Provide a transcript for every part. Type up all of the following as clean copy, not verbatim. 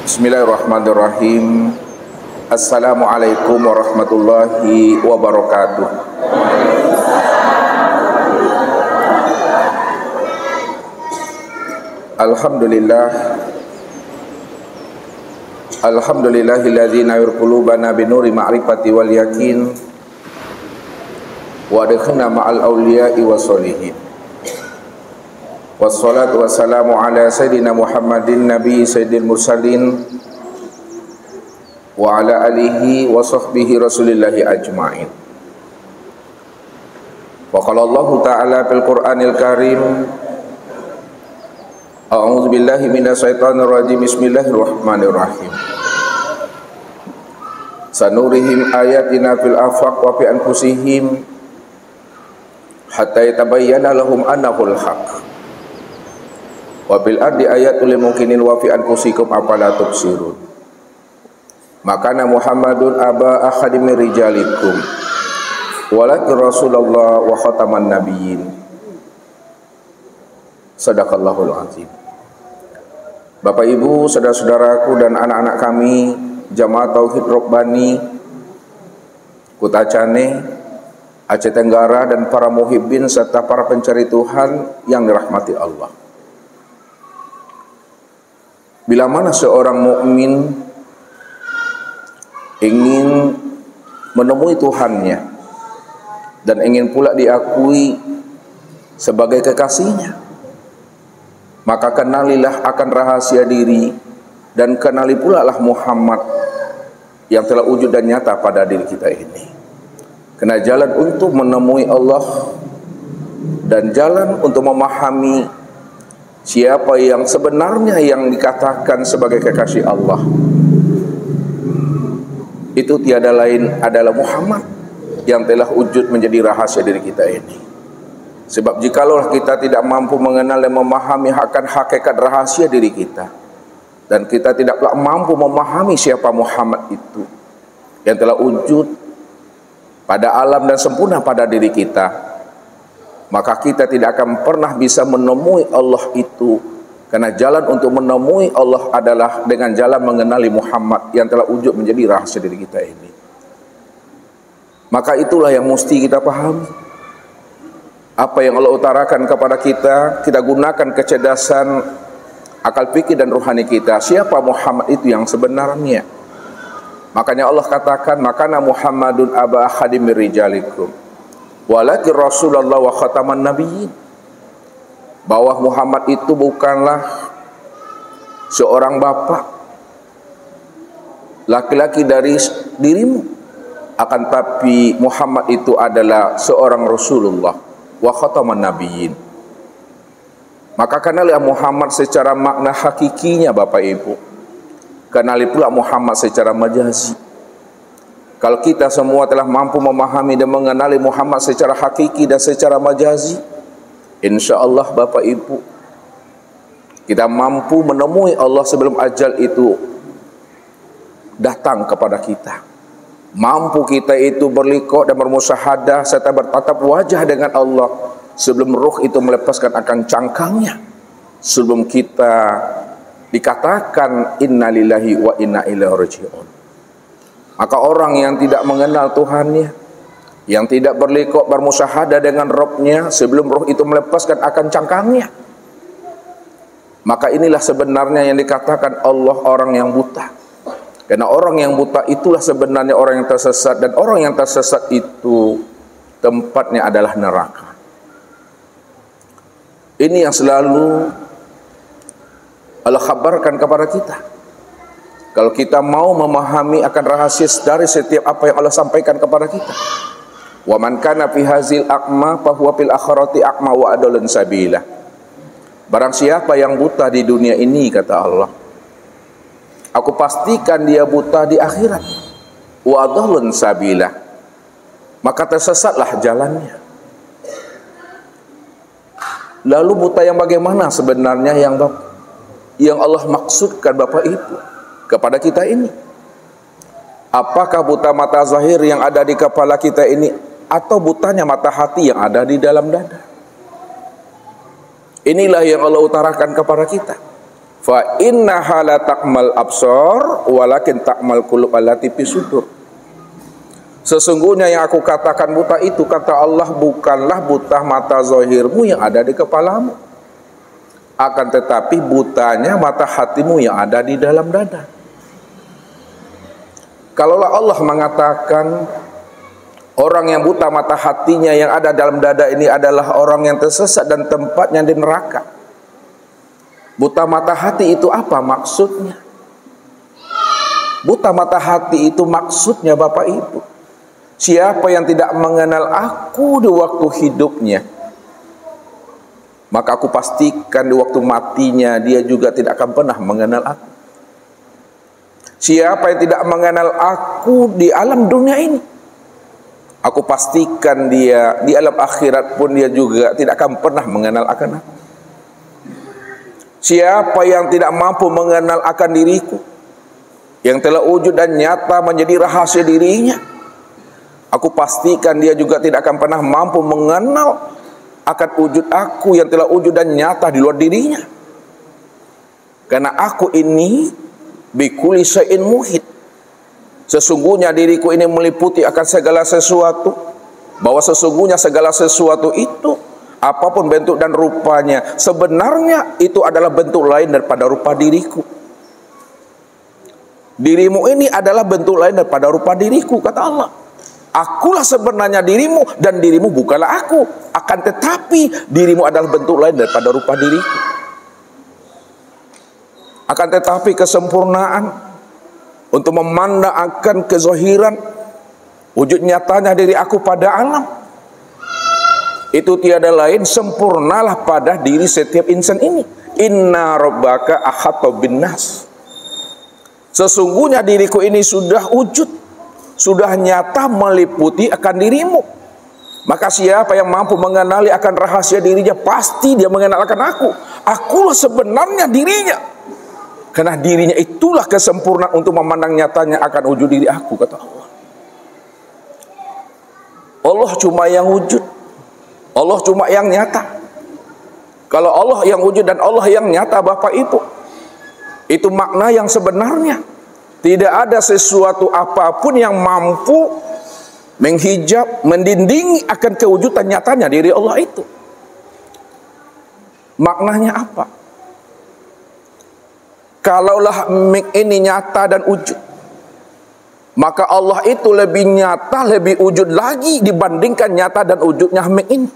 Bismillahirrahmanirrahim. Assalamualaikum warahmatullahi wabarakatuh. Alhamdulillahilladzi nawwir qulubana binuri ma'rifati wal yakin wa adkhilna ma'al awliya'i wassolihin. Wassalatu wassalamu ala sayyidina Muhammadin nabi sayyidil mursalin wa ala alihi wa sahbihi rasulillahi ajma'in. Wa qala Allah ta'ala fil Qur'anil Karim, a'udzu billahi minasyaitonir rajim, bismillahirrahmanirrahim. Sanurihim ayatina fil afaq wa fi anfusihim hatta yatabayyana lahum annahul haqq. Wa bil ardi ayatul lil mukminin wa fi anfusikum afala tubsirun. Makana Muhammadun aba ahadim rijalikum walakin Rasulullah wa khataman nabiyyin. Sadaqallahul azim. Bapak Ibu, saudara-saudaraku dan anak-anak kami Jamaah Tauhid Robbani Kuta Cane, Aceh Tenggara, dan para muhibbin serta para pencari Tuhan yang dirahmati Allah. Bila mana seorang mukmin ingin menemui Tuhannya dan ingin pula diakui sebagai kekasihnya, maka kenalilah akan rahasia diri dan kenali pula lah Muhammad yang telah wujud dan nyata pada diri kita ini. Karena jalan untuk menemui Allah dan jalan untuk memahami siapa yang sebenarnya yang dikatakan sebagai kekasih Allah, itu tiada lain adalah Muhammad yang telah wujud menjadi rahasia diri kita ini. Sebab jikalau kita tidak mampu mengenal dan memahami akan hakikat rahasia diri kita, dan kita tidak mampu memahami siapa Muhammad itu yang telah wujud pada alam dan sempurna pada diri kita, maka kita tidak akan pernah bisa menemui Allah itu. Karena jalan untuk menemui Allah adalah dengan jalan mengenali Muhammad yang telah wujud menjadi rahasia diri kita ini. Maka itulah yang mesti kita pahami. Apa yang Allah utarakan kepada kita, kita gunakan kecerdasan akal fikir dan rohani kita. Siapa Muhammad itu yang sebenarnya? Makanya Allah katakan, makana Muhammadun aba ahadim rijalikum walakin Rasulullah wa khataman nabiyyin. Bahwa Muhammad itu bukanlah seorang bapak laki-laki dari dirimu, akan tapi Muhammad itu adalah seorang Rasulullah wa khataman nabiyyin. Maka kenalilah Muhammad secara makna hakikinya, Bapak Ibu. Kenali pula Muhammad secara majazi. Kalau kita semua telah mampu memahami dan mengenali Muhammad secara hakiki dan secara majazi, insya Allah Bapak Ibu, kita mampu menemui Allah sebelum ajal itu datang kepada kita. Mampu kita itu berliqah dan bermusyahadah serta bertatap wajah dengan Allah sebelum ruh itu melepaskan akan cangkangnya, sebelum kita dikatakan innalillahi wa inna ilaihi raji'un. Maka orang yang tidak mengenal Tuhannya, yang tidak berliqah bermusyahadah dengan Rabb-Nya sebelum ruh itu melepaskan akan cangkangnya, maka inilah sebenarnya yang dikatakan Allah orang yang buta. Karena orang yang buta itulah sebenarnya orang yang tersesat, dan orang yang tersesat itu tempatnya adalah neraka. Ini yang selalu Allah khabarkan kepada kita. Kalau kita mau memahami akan rahasia dari setiap apa yang Allah sampaikan kepada kita. Wa man kana fi hazil aqma fa huwa fil akhirati aqma wa adalun sabila. Barang siapa yang buta di dunia ini, kata Allah, aku pastikan dia buta di akhirat. Wa adalun sabila. Maka tersesatlah jalannya. Lalu buta yang bagaimana sebenarnya yang Allah maksudkan Bapak Ibu kepada kita ini? Apakah buta mata zahir yang ada di kepala kita ini, atau butanya mata hati yang ada di dalam dada? Inilah yang Allah utarakan kepada kita. Fa innaha la ta'mal absar walakin ta'mal qulub allati fi sudur. Sesungguhnya yang aku katakan buta itu, kata Allah, bukanlah buta mata zahirmu yang ada di kepalamu, akan tetapi butanya mata hatimu yang ada di dalam dada. Kalaulah Allah mengatakan orang yang buta mata hatinya yang ada dalam dada ini adalah orang yang tersesat dan tempatnya di neraka, buta mata hati itu apa maksudnya? Buta mata hati itu maksudnya Bapak Ibu, siapa yang tidak mengenal aku di waktu hidupnya, maka aku pastikan di waktu matinya dia juga tidak akan pernah mengenal aku. Siapa yang tidak mengenal aku di alam dunia ini, aku pastikan dia di alam akhirat pun dia juga tidak akan pernah mengenal akan aku. Siapa yang tidak mampu mengenal akan diriku, yang telah wujud dan nyata menjadi rahasia dirinya, aku pastikan dia juga tidak akan pernah mampu mengenal akan wujud aku yang telah wujud dan nyata di luar dirinya. Karena aku ini bikulli syai'in muhit, sesungguhnya diriku ini meliputi akan segala sesuatu, bahwa sesungguhnya segala sesuatu itu apapun bentuk dan rupanya, sebenarnya itu adalah bentuk lain daripada rupa diriku. Dirimu ini adalah bentuk lain daripada rupa diriku, kata Allah. Akulah sebenarnya dirimu dan dirimu bukanlah aku, akan tetapi dirimu adalah bentuk lain daripada rupa diriku. Akan tetapi kesempurnaan untuk memandang akan kezahiran wujud nyatanya diri aku pada alam, itu tiada lain sempurnalah pada diri setiap insan ini. Inna rabbaka ahatta bin nas. Sesungguhnya diriku ini sudah wujud, sudah nyata meliputi akan dirimu. Maka siapa yang mampu mengenali akan rahasia dirinya, pasti dia mengenal akan aku. Akulah sebenarnya dirinya. Karena dirinya itulah kesempurnaan untuk memandang nyatanya akan wujud diri aku, kata Allah. Allah cuma yang wujud, Allah cuma yang nyata. Kalau Allah yang wujud dan Allah yang nyata Bapak Ibu, itu makna yang sebenarnya. Tidak ada sesuatu apapun yang mampu menghijab, mendindingi akan kewujudan nyatanya diri Allah itu. Maknanya apa? Kalaulah mic ini nyata dan wujud, maka Allah itu lebih nyata, lebih wujud lagi dibandingkan nyata dan wujudnya mic ini.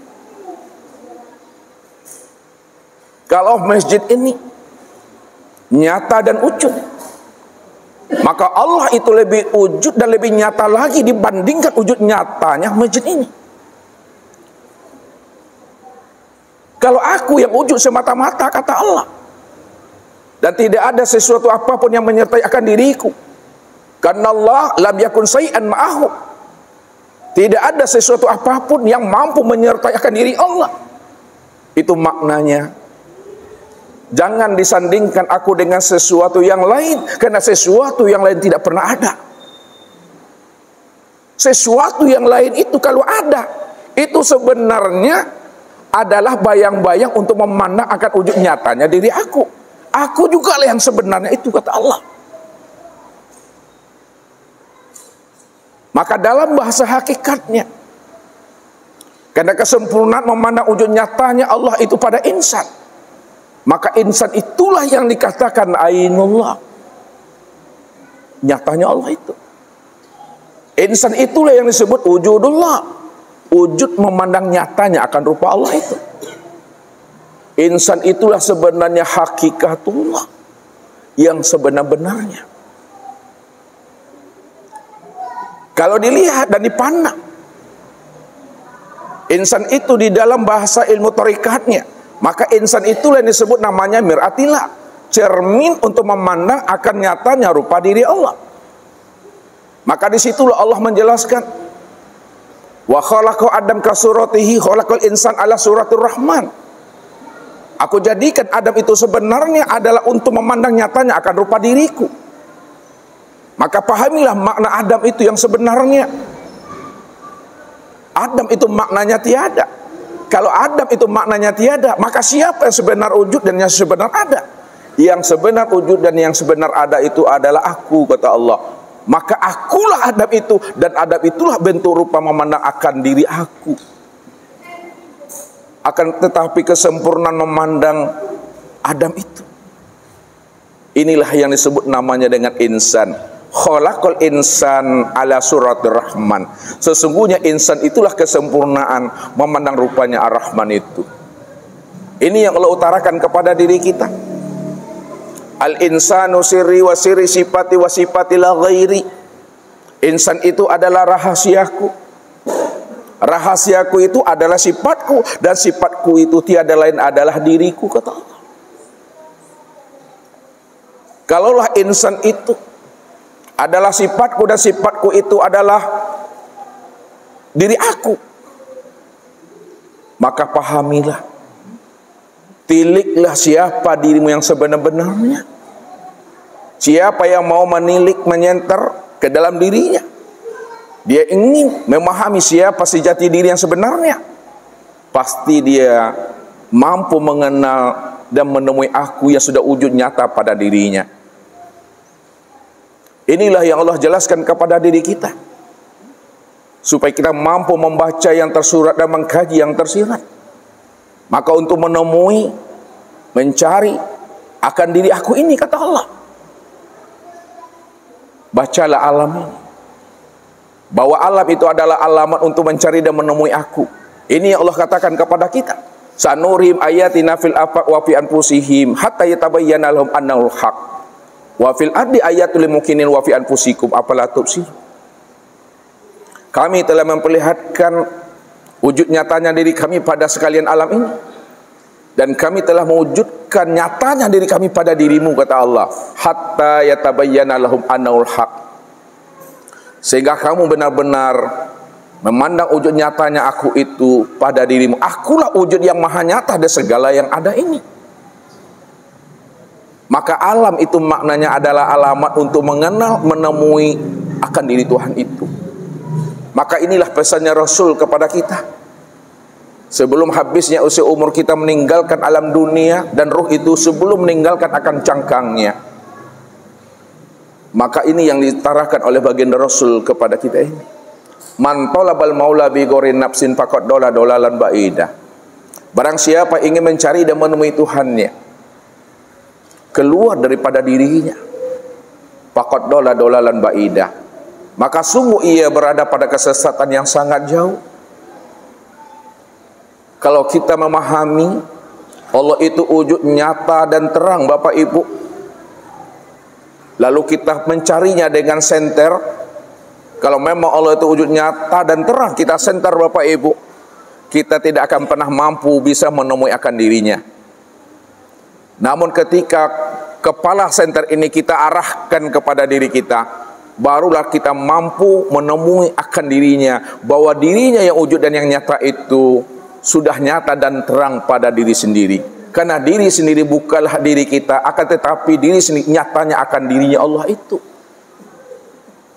Kalau masjid ini nyata dan wujud, maka Allah itu lebih wujud dan lebih nyata lagi dibandingkan wujud nyatanya masjid ini. Kalau aku yang wujud semata-mata, kata Allah, dan tidak ada sesuatu apapun yang menyertai akan diriku, karena Allah lam yakun syai'an ma'ahu, tidak ada sesuatu apapun yang mampu menyertai akan diri Allah. Itu maknanya, jangan disandingkan aku dengan sesuatu yang lain, karena sesuatu yang lain tidak pernah ada. Sesuatu yang lain itu kalau ada, itu sebenarnya adalah bayang-bayang untuk memandang akan wujud nyatanya diri aku. Aku juga lah yang sebenarnya itu, kata Allah. Maka dalam bahasa hakikatnya, karena kesempurnaan memandang wujud nyatanya Allah itu pada insan, maka insan itulah yang dikatakan ainullah, nyatanya Allah itu. Insan itulah yang disebut wujudullah, wujud memandang nyatanya akan rupa Allah itu. Insan itulah sebenarnya hakikatullah yang sebenar-benarnya. Kalau dilihat dan dipandang, insan itu di dalam bahasa ilmu tarikatnya, maka insan itulah yang disebut namanya mir'atillah, cermin untuk memandang akan nyatanya rupa diri Allah. Maka disitulah Allah menjelaskan, wa khalaqa Adam ka suratihi khalaqal insan ala suratur rahman. Aku jadikan Adam itu sebenarnya adalah untuk memandang nyatanya akan rupa diriku. Maka pahamilah makna Adam itu yang sebenarnya. Adam itu maknanya tiada. Kalau Adam itu maknanya tiada, maka siapa yang sebenar wujud dan yang sebenar ada? Yang sebenar wujud dan yang sebenar ada itu adalah aku, kata Allah. Maka akulah adab itu, dan adab itulah bentuk rupa memandang akan diri aku. Akan tetapi kesempurnaan memandang Adam itu, inilah yang disebut namanya dengan insan. Khalaqal insan ala suratir rahman. Sesungguhnya insan itulah kesempurnaan memandang rupanya ar-Rahman itu. Ini yang Allah utarakan kepada diri kita. Al-insanu sirri wa sirri sifati wa sifati la ghairi. Insan itu adalah rahasiaku. Rahasiaku itu adalah sifatku, dan sifatku itu tiada lain adalah diriku, kata Allah. Kalaulah insan itu adalah sifatku dan sifatku itu adalah diri aku, maka pahamilah, tiliklah siapa dirimu yang sebenar-benarnya. Siapa yang mau menilik, menyenter ke dalam dirinya, dia ingin memahami siapa sejati diri yang sebenarnya, pasti dia mampu mengenal dan menemui aku yang sudah wujud nyata pada dirinya. Inilah yang Allah jelaskan kepada diri kita, supaya kita mampu membaca yang tersurat dan mengkaji yang tersirat. Maka untuk menemui, mencari akan diri aku ini, kata Allah, bacalah alam ini, bahwa alam itu adalah alamat untuk mencari dan menemui aku. Ini yang Allah katakan kepada kita, sanurihim ayatina fil afaq wa fi anfusihim hatta yatabayyana lahum annahul haq wa fil ardi ayatul lil mukminin wa fi anfusikum afala tubsirun. Kami telah memperlihatkan wujud nyatanya diri kami pada sekalian alam ini, dan kami telah mewujudkan nyatanya diri kami pada dirimu, kata Allah, hatta yatabayyana lahum annahul haq, sehingga kamu benar-benar memandang wujud nyatanya aku itu pada dirimu. Akulah wujud yang maha nyata dari segala yang ada ini. Maka alam itu maknanya adalah alamat untuk mengenal, menemui akan diri Tuhan itu. Maka inilah pesannya Rasul kepada kita. Sebelum habisnya usia umur kita meninggalkan alam dunia, dan ruh itu sebelum meninggalkan akan cangkangnya. Maka ini yang ditarakan oleh baginda Rasul kepada kita ini. Man talabal maula bi ghairi nafsin faqad dolalan ba'ida. Barang siapa ingin mencari dan menemui Tuhannya keluar daripada dirinya, faqad dolalan ba'ida, maka sungguh ia berada pada kesesatan yang sangat jauh. Kalau kita memahami Allah itu wujud nyata dan terang, Bapak Ibu, lalu kita mencarinya dengan senter, kalau memang Allah itu wujud nyata dan terang, kita senter, Bapak Ibu, kita tidak akan pernah mampu bisa menemui akan dirinya. Namun ketika kepala senter ini kita arahkan kepada diri kita, barulah kita mampu menemui akan dirinya, bahwa dirinya yang wujud dan yang nyata itu sudah nyata dan terang pada diri sendiri. Karena diri sendiri bukanlah diri kita, akan tetapi diri sendiri nyatanya akan dirinya Allah itu.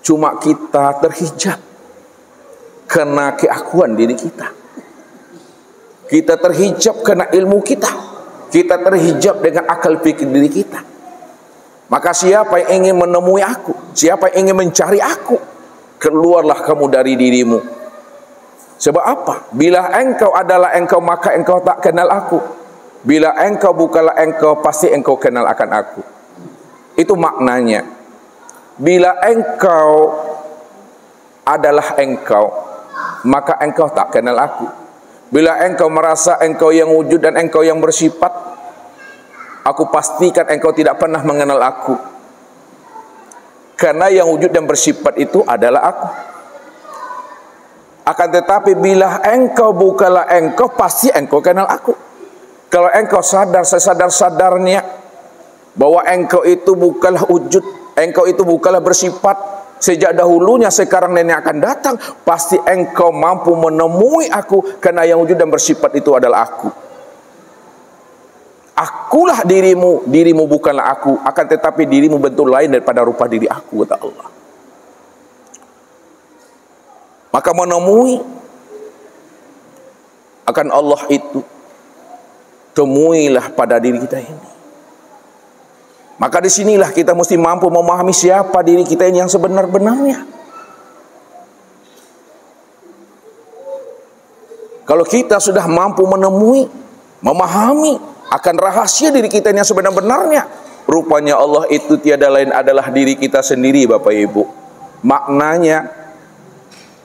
Cuma kita terhijab karena keakuan diri kita. Kita terhijab karena ilmu kita. Kita terhijab dengan akal pikir diri kita. Maka siapa yang ingin menemui aku, siapa yang ingin mencari aku, keluarlah kamu dari dirimu. Sebab apa? Bila engkau adalah engkau, maka engkau tak kenal aku. Bila engkau bukanlah engkau, pasti engkau kenal akan aku. Itu maknanya. Bila engkau adalah engkau, maka engkau tak kenal aku. Bila engkau merasa engkau yang wujud dan engkau yang bersifat, aku pastikan engkau tidak pernah mengenal aku. Karena yang wujud dan bersifat itu adalah aku. Akan tetapi bila engkau bukanlah engkau, pasti engkau kenal aku. Kalau engkau sadar sesadar-sadarnya bahwa engkau itu bukanlah wujud, engkau itu bukanlah bersifat sejak dahulunya, sekarang dan yang akan datang, pasti engkau mampu menemui aku, karena yang wujud dan bersifat itu adalah aku. Akulah dirimu, dirimu bukanlah aku, akan tetapi dirimu bentuk lain daripada rupa diri aku, kata Allah. Maka menemui akan Allah itu, temuilah pada diri kita ini. Maka disinilah kita mesti mampu memahami siapa diri kita ini yang sebenar-benarnya. Kalau kita sudah mampu menemui, memahami akan rahasia diri kita ini yang sebenar-benarnya, rupanya Allah itu tiada lain adalah diri kita sendiri, Bapak Ibu. Maknanya,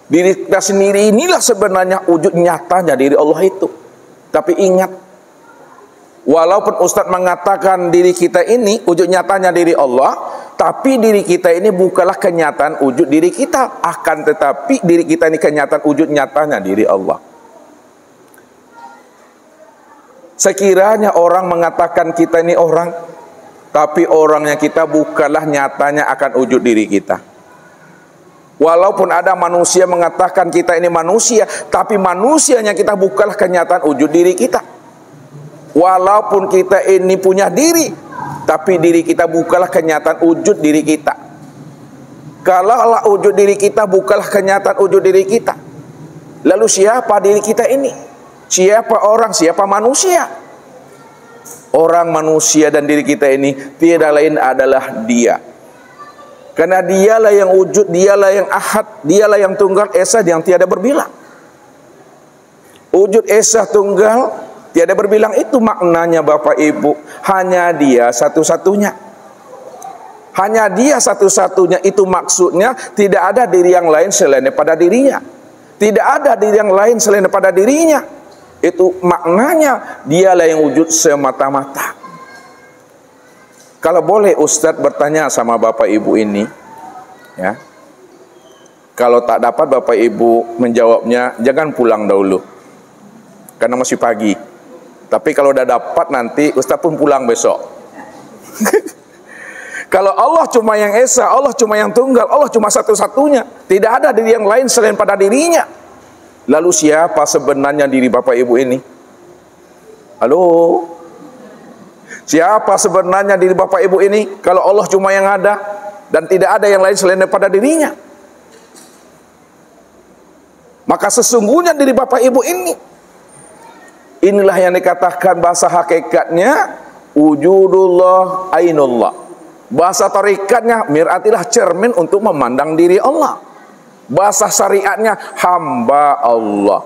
diri kita sendiri inilah sebenarnya wujud nyatanya diri Allah itu. Tapi ingat, walaupun Ustadz mengatakan diri kita ini wujud nyatanya diri Allah, tapi diri kita ini bukanlah kenyataan wujud diri kita. Akan tetapi diri kita ini kenyataan wujud nyatanya diri Allah. Sekiranya orang mengatakan kita ini orang, tapi orangnya kita bukanlah nyatanya akan wujud diri kita. Walaupun ada manusia mengatakan kita ini manusia, tapi manusianya kita bukanlah kenyataan wujud diri kita. Walaupun kita ini punya diri, tapi diri kita bukanlah kenyataan wujud diri kita. Kalaulah wujud diri kita bukanlah kenyataan wujud diri kita, lalu siapa diri kita ini? Siapa orang, siapa manusia? Orang, manusia dan diri kita ini tiada lain adalah Dia. Karena Dialah yang wujud, Dialah yang ahad, Dialah yang tunggal esa yang tiada berbilang. Wujud esa tunggal tiada berbilang itu maknanya, Bapak Ibu, hanya Dia satu-satunya. Hanya Dia satu-satunya, itu maksudnya tidak ada diri yang lain selain daripada dirinya. Tidak ada diri yang lain selain daripada dirinya. Itu maknanya Dialah yang wujud semata-mata. Kalau boleh Ustadz bertanya sama Bapak Ibu ini, ya, kalau tak dapat Bapak Ibu menjawabnya, jangan pulang dahulu, karena masih pagi. Tapi kalau udah dapat nanti Ustaz pun pulang besok. Kalau Allah cuma yang esa, Allah cuma yang tunggal, Allah cuma satu-satunya, tidak ada diri yang lain selain pada dirinya. Lalu siapa sebenarnya diri Bapak Ibu ini? Halo? Siapa sebenarnya diri Bapak Ibu ini? Kalau Allah cuma yang ada dan tidak ada yang lain selain daripada dirinya. Maka sesungguhnya diri Bapak Ibu ini, inilah yang dikatakan bahasa hakikatnya wujudullah ainullah. Bahasa tarikatnya miratilah cermin untuk memandang diri Allah. Bahasa syariatnya hamba Allah.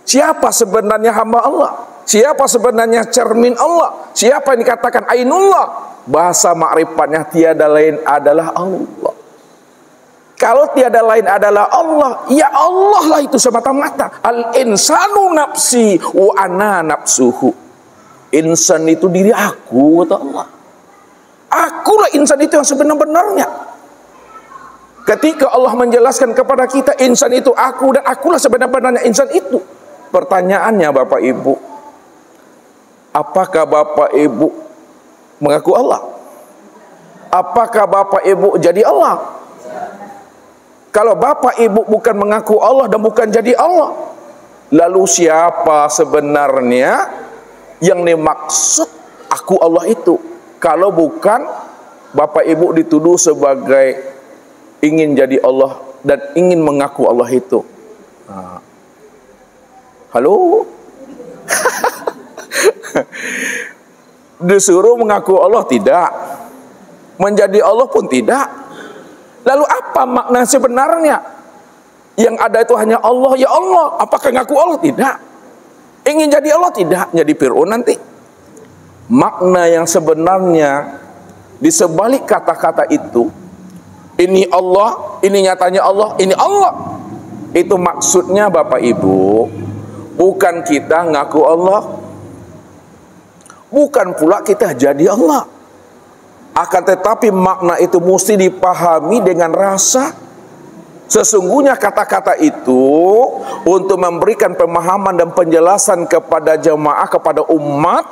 Siapa sebenarnya hamba Allah? Siapa sebenarnya cermin Allah? Siapa yang dikatakan ainullah? Bahasa makrifatnya tiada lain adalah Allah. Kalau tiada lain adalah Allah, ya Allah lah itu semata-mata. Al-insanu nafsi wa ana nafsuhu. Insan itu diri aku, kata Allah. Akulah insan itu yang sebenar-benarnya. Ketika Allah menjelaskan kepada kita insan itu aku dan akulah sebenar-benarnya insan itu. Pertanyaannya Bapak Ibu, apakah Bapak Ibu mengaku Allah? Apakah Bapak Ibu jadi Allah? Kalau Bapak Ibu bukan mengaku Allah dan bukan jadi Allah, lalu siapa sebenarnya yang dimaksud aku Allah itu? Kalau bukan Bapak Ibu dituduh sebagai ingin jadi Allah dan ingin mengaku Allah itu. Halo? Disuruh mengaku Allah tidak, menjadi Allah pun tidak. Lalu apa makna sebenarnya? Yang ada itu hanya Allah, ya Allah. Apakah ngaku Allah? Tidak. Ingin jadi Allah? Tidak. Jadi Fir'aun nanti. Makna yang sebenarnya di sebalik kata-kata itu, ini Allah, ini nyatanya Allah, ini Allah. Itu maksudnya Bapak Ibu, bukan kita ngaku Allah, bukan pula kita jadi Allah. Akan tetapi makna itu mesti dipahami dengan rasa. Sesungguhnya kata-kata itu untuk memberikan pemahaman dan penjelasan kepada jemaah, kepada umat.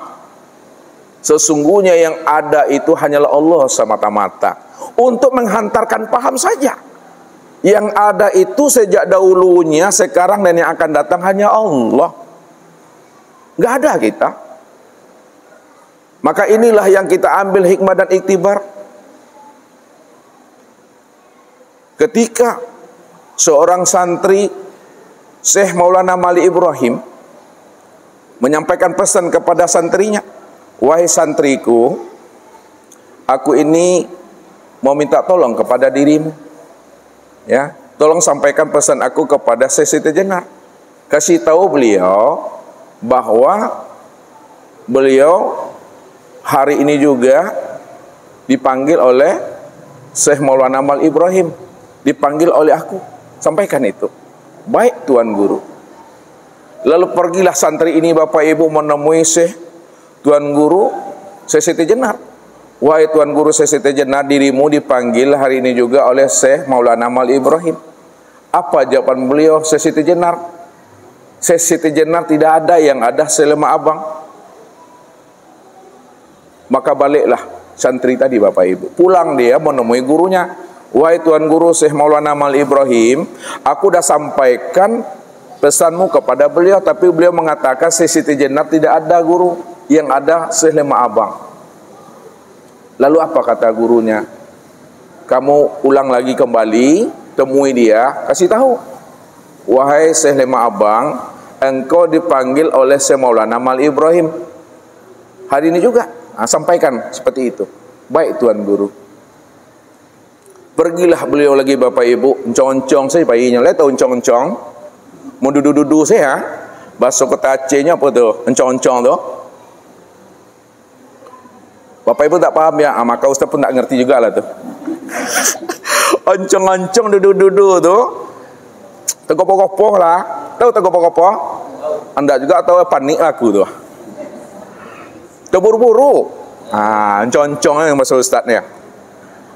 Sesungguhnya yang ada itu hanyalah Allah semata-mata. Untuk menghantarkan paham saja. Yang ada itu sejak dahulunya, sekarang dan yang akan datang hanya Allah. Nggak ada kita. Maka inilah yang kita ambil hikmah dan iktibar. Ketika seorang santri Syekh Maulana Mali Ibrahim menyampaikan pesan kepada santrinya, wahai santriku, aku ini mau minta tolong kepada dirimu. Ya, tolong sampaikan pesan aku kepada Syekh Siti Jenar. Kasih tahu beliau bahwa beliau hari ini juga dipanggil oleh Syekh Maulana Amal Ibrahim, dipanggil oleh aku. Sampaikan itu. Baik Tuan Guru. Lalu pergilah santri ini Bapak Ibu menemui Syekh Tuan Guru Syekh Siti Jenar. Wahai Tuan Guru Syekh Siti Jenar, dirimu dipanggil hari ini juga oleh Syekh Maulana Amal Ibrahim. Apa jawaban beliau Syekh Siti Jenar? Syekh Siti Jenar, tidak ada, yang ada selema abang. Maka baliklah santri tadi Bapak Ibu. Pulang dia menemui gurunya. Wahai Tuan Guru Syekh Maulana Amal Ibrahim, aku dah sampaikan pesanmu kepada beliau, tapi beliau mengatakan Syekh Siti Jenar tidak ada guru, yang ada selema abang. Lalu apa kata gurunya? Kamu ulang lagi kembali, temui dia, kasih tahu. Wahai Syekh Lema Abang, engkau dipanggil oleh Syekh Maulana Amal Ibrahim hari ini juga. Sampaikan seperti itu. Baik Tuan Guru. Pergilah beliau lagi Bapak Ibu, encong-encong saya bayinya. Lihat tahu encong-encong? Mau dudu-dudu saya. Bahasa kota Acehnya apa tuh? Encong-encong tuh. Bapak Ibu tak paham ya, maka Ustaz pun tak ngerti juga lah tuh. Oncong-oncong dudu-dudu tuh. Tegopo-gopo lah. Tahu tegopo-gopo? Anda juga tahu, panik aku tuh. Terburu-buru. Oncong-oncong yang bahasa Ustaznya.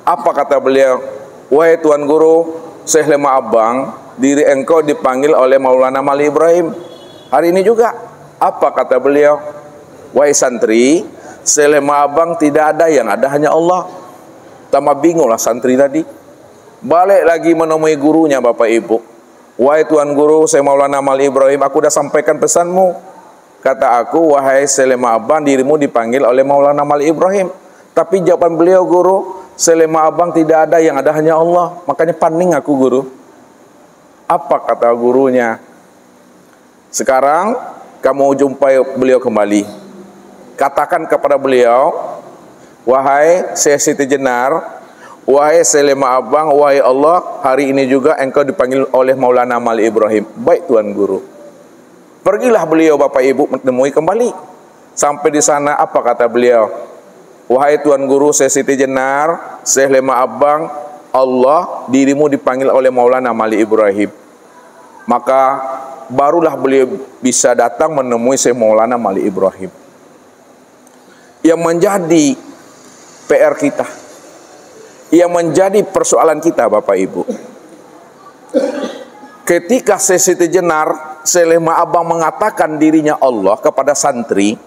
Apa kata beliau? Wahai Tuan Guru Syekh Lema Abang, diri engkau dipanggil oleh Maulana Amal Ibrahim hari ini juga. Apa kata beliau? Wahai santri, Syekh Lema Abang tidak ada, yang ada hanya Allah. Tambah bingunglah santri tadi. Balik lagi menemui gurunya Bapak Ibu. Wahai Tuan Guru Syekh Maulana Amal Ibrahim, aku dah sampaikan pesanmu. Kata aku, wahai Syekh Lema Abang, dirimu dipanggil oleh Maulana Amal Ibrahim. Tapi jawaban beliau, Guru, Syekh Lema Abang tidak ada, yang ada hanya Allah. Makanya paning aku Guru. Apa kata gurunya? Sekarang kamu jumpai beliau kembali. Katakan kepada beliau, wahai Syekh Siti Jenar, wahai Syekh Lema Abang, wahai Allah, hari ini juga engkau dipanggil oleh Maulana Amal Ibrahim. Baik Tuan Guru. Pergilah beliau Bapak Ibu menemui kembali. Sampai di sana apa kata beliau? Wahai Tuan Guru Syekh Siti Jenar, Syekh Lema Abang, Allah, dirimu dipanggil oleh Maulana Amal Ibrahim. Maka barulah beliau bisa datang menemui Syekh Maulana Amal Ibrahim. Yang menjadi PR kita, yang menjadi persoalan kita Bapak Ibu, ketika Syekh Siti Jenar, Syekh Lema Abang mengatakan dirinya Allah kepada santri,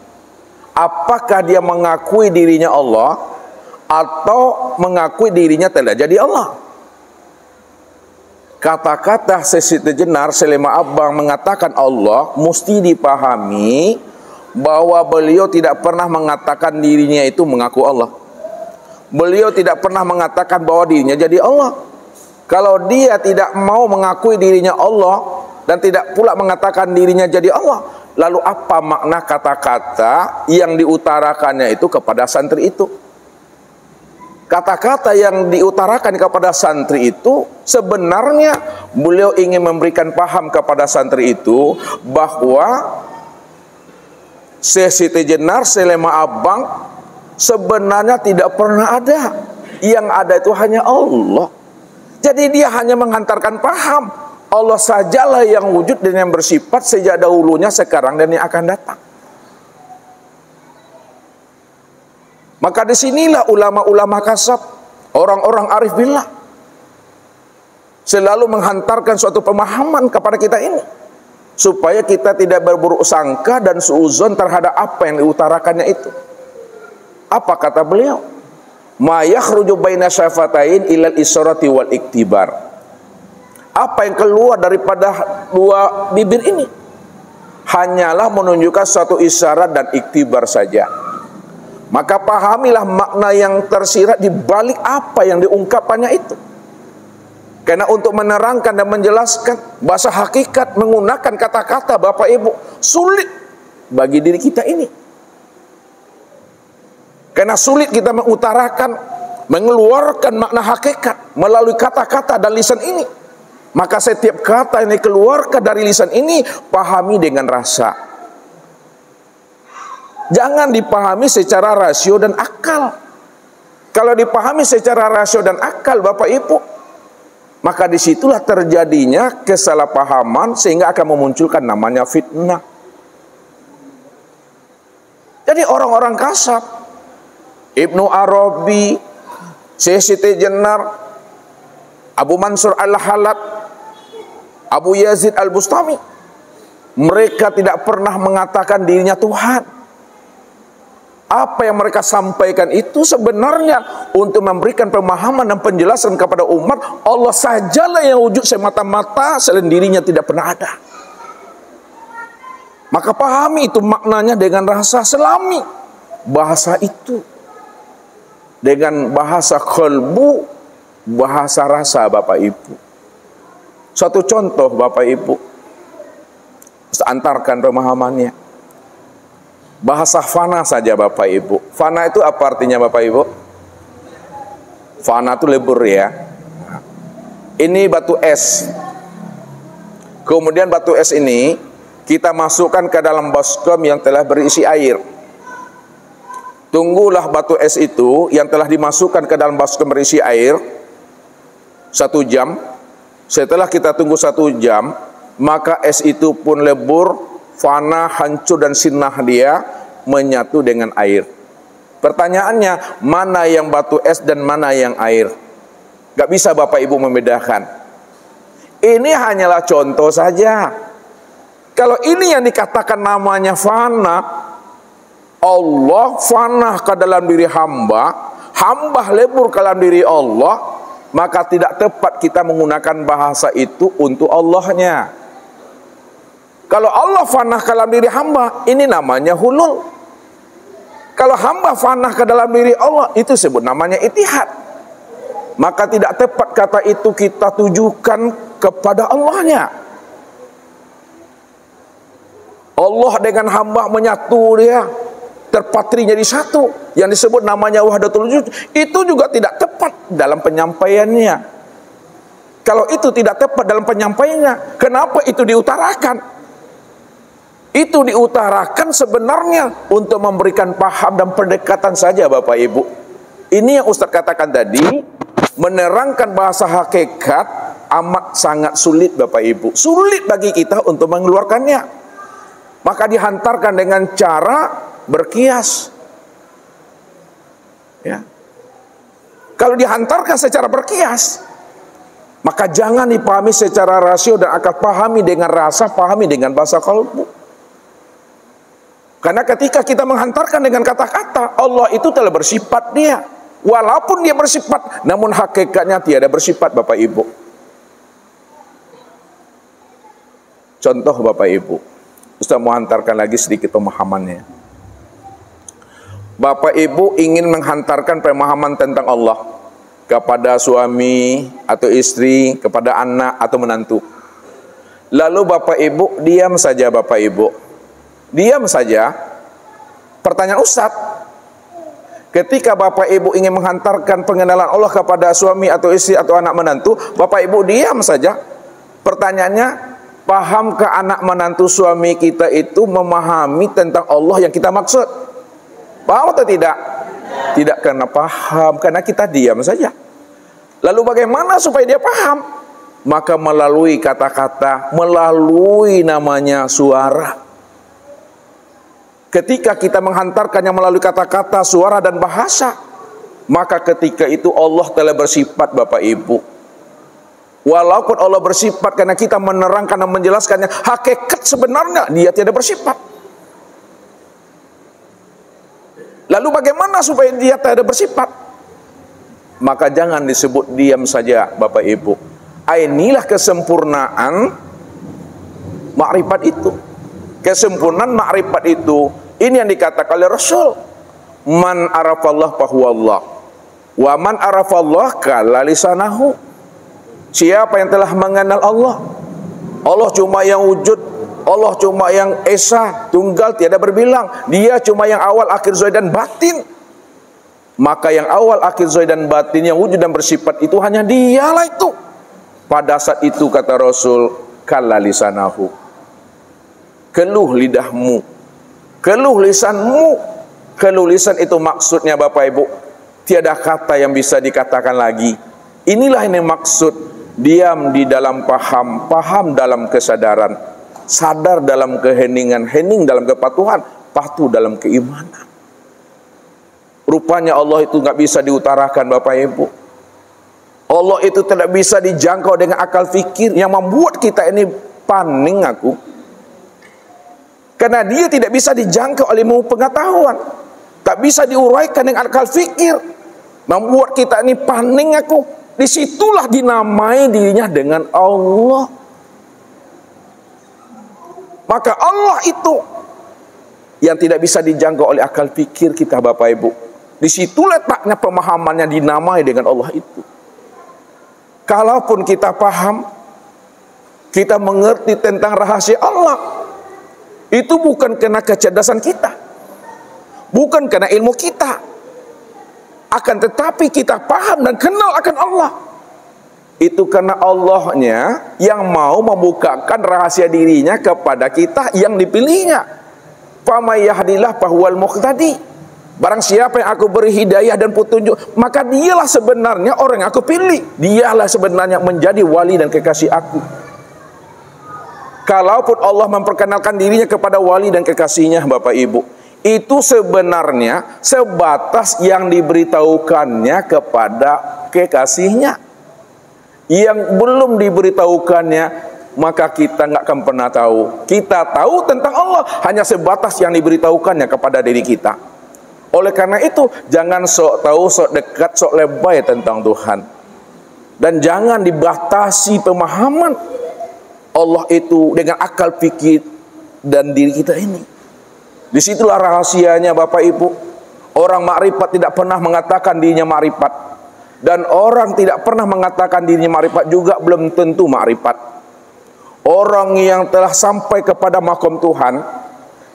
apakah dia mengakui dirinya Allah atau mengakui dirinya tidak jadi Allah? Kata-kata Syekh Siti Jenar, Syekh Lema Abang mengatakan Allah, mesti dipahami bahwa beliau tidak pernah mengatakan dirinya itu mengaku Allah. Beliau tidak pernah mengatakan bahwa dirinya jadi Allah. Kalau dia tidak mau mengakui dirinya Allah dan tidak pula mengatakan dirinya jadi Allah, lalu apa makna kata-kata yang diutarakannya itu kepada santri itu? Kata-kata yang diutarakan kepada santri itu sebenarnya beliau ingin memberikan paham kepada santri itu bahwa Syekh Siti Jenar, Syekh Lema Abang sebenarnya tidak pernah ada. Yang ada itu hanya Allah. Jadi dia hanya menghantarkan paham Allah sajalah yang wujud dan yang bersifat sejak dahulunya, sekarang dan yang akan datang. Maka disinilah ulama-ulama kasab, orang-orang arif billah, selalu menghantarkan suatu pemahaman kepada kita ini, supaya kita tidak berburuk sangka dan suuzon terhadap apa yang diutarakannya itu. Apa kata beliau? Ma yakhruju baina syafatain ilal isyrati wal iktibar. Apa yang keluar daripada dua bibir ini hanyalah menunjukkan suatu isyarat dan iktibar saja. Maka pahamilah makna yang tersirat di balik apa yang diungkapkannya itu. Karena untuk menerangkan dan menjelaskan bahasa hakikat menggunakan kata-kata Bapak Ibu sulit bagi diri kita ini. Karena sulit kita mengutarakan, mengeluarkan makna hakikat melalui kata-kata dan lisan ini. Maka setiap kata yang dikeluarkan dari lisan ini, pahami dengan rasa. Jangan dipahami secara rasio dan akal. Kalau dipahami secara rasio dan akal, Bapak Ibu, maka disitulah terjadinya kesalahpahaman sehingga akan memunculkan namanya fitnah. Jadi orang-orang kasar, Ibnu Arabi, Syekh Siti Jenar, Abu Mansur Al-Halat, Abu Yazid Al-Bustami, mereka tidak pernah mengatakan dirinya Tuhan. Apa yang mereka sampaikan itu sebenarnya untuk memberikan pemahaman dan penjelasan kepada umat, Allah sajalah yang wujud semata-mata, selain dirinya tidak pernah ada. Maka pahami itu maknanya dengan rasa, selami bahasa itu dengan bahasa kalbu, bahasa rasa, Bapak Ibu. Satu contoh, Bapak Ibu, saya antarkan pemahamannya. Bahasa fana saja, Bapak Ibu. Fana itu apa artinya, Bapak Ibu? Fana itu lebur ya. Ini batu es. Kemudian batu es ini kita masukkan ke dalam baskom yang telah berisi air. Tunggulah batu es itu yang telah dimasukkan ke dalam baskom berisi air 1 jam. Setelah kita tunggu 1 jam, maka es itu pun lebur, fana, hancur dan sinah dia, menyatu dengan air. Pertanyaannya, mana yang batu es dan mana yang air? Gak bisa Bapak Ibu membedakan. Ini hanyalah contoh saja. Kalau ini yang dikatakan namanya fana, Allah fana ke dalam diri hamba, hamba lebur ke dalam diri Allah, maka tidak tepat kita menggunakan bahasa itu untuk Allahnya. Kalau Allah fanah ke dalam diri hamba, ini namanya hulul. Kalau hamba fanah ke dalam diri Allah, itu sebut namanya itihad. Maka tidak tepat kata itu kita tujukan kepada Allahnya. Allah dengan hamba menyatu dia, terpatri jadi satu, yang disebut namanya wahdatul wujud. Itu juga tidak tepat dalam penyampaiannya. Kalau itu tidak tepat dalam penyampaiannya, kenapa itu diutarakan? Itu diutarakan sebenarnya untuk memberikan paham dan pendekatan saja, Bapak Ibu. Ini yang Ustaz katakan tadi, menerangkan bahasa hakikat amat sangat sulit, Bapak Ibu. Sulit bagi kita untuk mengeluarkannya. Maka dihantarkan dengan cara berkias. Ya. Kalau dihantarkan secara berkias, maka jangan dipahami secara rasio dan akal, pahami dengan rasa, pahami dengan bahasa kalbu. Karena ketika kita menghantarkan dengan kata-kata, Allah itu telah bersifat dia. Walaupun dia bersifat, namun hakikatnya tiada bersifat, Bapak Ibu. Contoh, Bapak Ibu, Ustaz mau hantarkan lagi sedikit pemahamannya. Bapak Ibu ingin menghantarkan pemahaman tentang Allah kepada suami atau istri, kepada anak atau menantu. Lalu Bapak Ibu diam saja, Bapak Ibu. Diam saja. Pertanyaan Ustaz, ketika Bapak Ibu ingin menghantarkan pengenalan Allah kepada suami atau istri atau anak menantu, Bapak Ibu diam saja. Pertanyaannya, pahamkah anak menantu suami kita itu memahami tentang Allah yang kita maksud? Paham atau tidak? Tidak karena paham, karena kita diam saja. Lalu bagaimana supaya dia paham? Maka melalui kata-kata, melalui namanya suara. Ketika kita menghantarkannya melalui kata-kata, suara dan bahasa, maka ketika itu Allah telah bersifat, Bapak Ibu. Walaupun Allah bersifat, karena kita menerangkan dan menjelaskannya, hakikat sebenarnya dia tidak bersifat. Lalu bagaimana supaya dia tidak bersifat? Maka jangan disebut diam saja, Bapak Ibu. Inilah kesempurnaan makrifat itu. Kesempurnaan makrifat itu, ini yang dikatakan oleh Rasul, man arafallah fahuwallah, wa man arafallah kala lisanahu. Siapa yang telah mengenal Allah, Allah cuma yang wujud, Allah cuma yang esa, tunggal, tiada berbilang. Dia cuma yang awal, akhir, zahir dan batin. Maka yang awal, akhir, zahir dan batin, yang wujud dan bersifat itu hanya dialah itu. Pada saat itu kata Rasul, kalla lisanahu, keluh lidahmu, keluh lisanmu. Keluh lisan itu maksudnya Bapak Ibu, tiada kata yang bisa dikatakan lagi. Inilah ini maksud diam di dalam paham, paham dalam kesadaran, sadar dalam keheningan, hening dalam kepatuhan, patuh dalam keimanan. Rupanya Allah itu nggak bisa diutarakan Bapak Ibu. Allah itu tidak bisa dijangkau dengan akal fikir yang membuat kita ini paning aku. Karena dia tidak bisa dijangkau oleh ilmu pengetahuan. Tak bisa diuraikan dengan akal fikir. Membuat kita ini paning aku. Disitulah dinamai dirinya dengan Allah. Maka Allah itu yang tidak bisa dijangkau oleh akal fikir kita Bapak Ibu. Di situ letaknya pemahamannya dinamai dengan Allah itu. Kalaupun kita paham, kita mengerti tentang rahasia Allah, itu bukan karena kecerdasan kita, bukan karena ilmu kita, akan tetapi kita paham dan kenal akan Allah. Itu karena Allahnya yang mau membukakan rahasia dirinya kepada kita yang dipilihnya. Faman yahdillah fahuwal muhtadi. Barang siapa yang aku beri hidayah dan petunjuk, maka dialah sebenarnya orang yang aku pilih. Dialah sebenarnya menjadi wali dan kekasih aku. Kalaupun Allah memperkenalkan dirinya kepada wali dan kekasihnya Bapak Ibu, itu sebenarnya sebatas yang diberitahukannya kepada kekasihnya. Yang belum diberitahukannya, maka kita nggak akan pernah tahu. Kita tahu tentang Allah hanya sebatas yang diberitahukannya kepada diri kita. Oleh karena itu, jangan sok tahu, sok dekat, sok lebay tentang Tuhan. Dan jangan dibatasi pemahaman Allah itu dengan akal fikir dan diri kita ini. Disitulah rahasianya Bapak Ibu. Orang makrifat tidak pernah mengatakan dirinya makrifat. Dan orang tidak pernah mengatakan dirinya makrifat juga belum tentu makrifat. Orang yang telah sampai kepada makom Tuhan,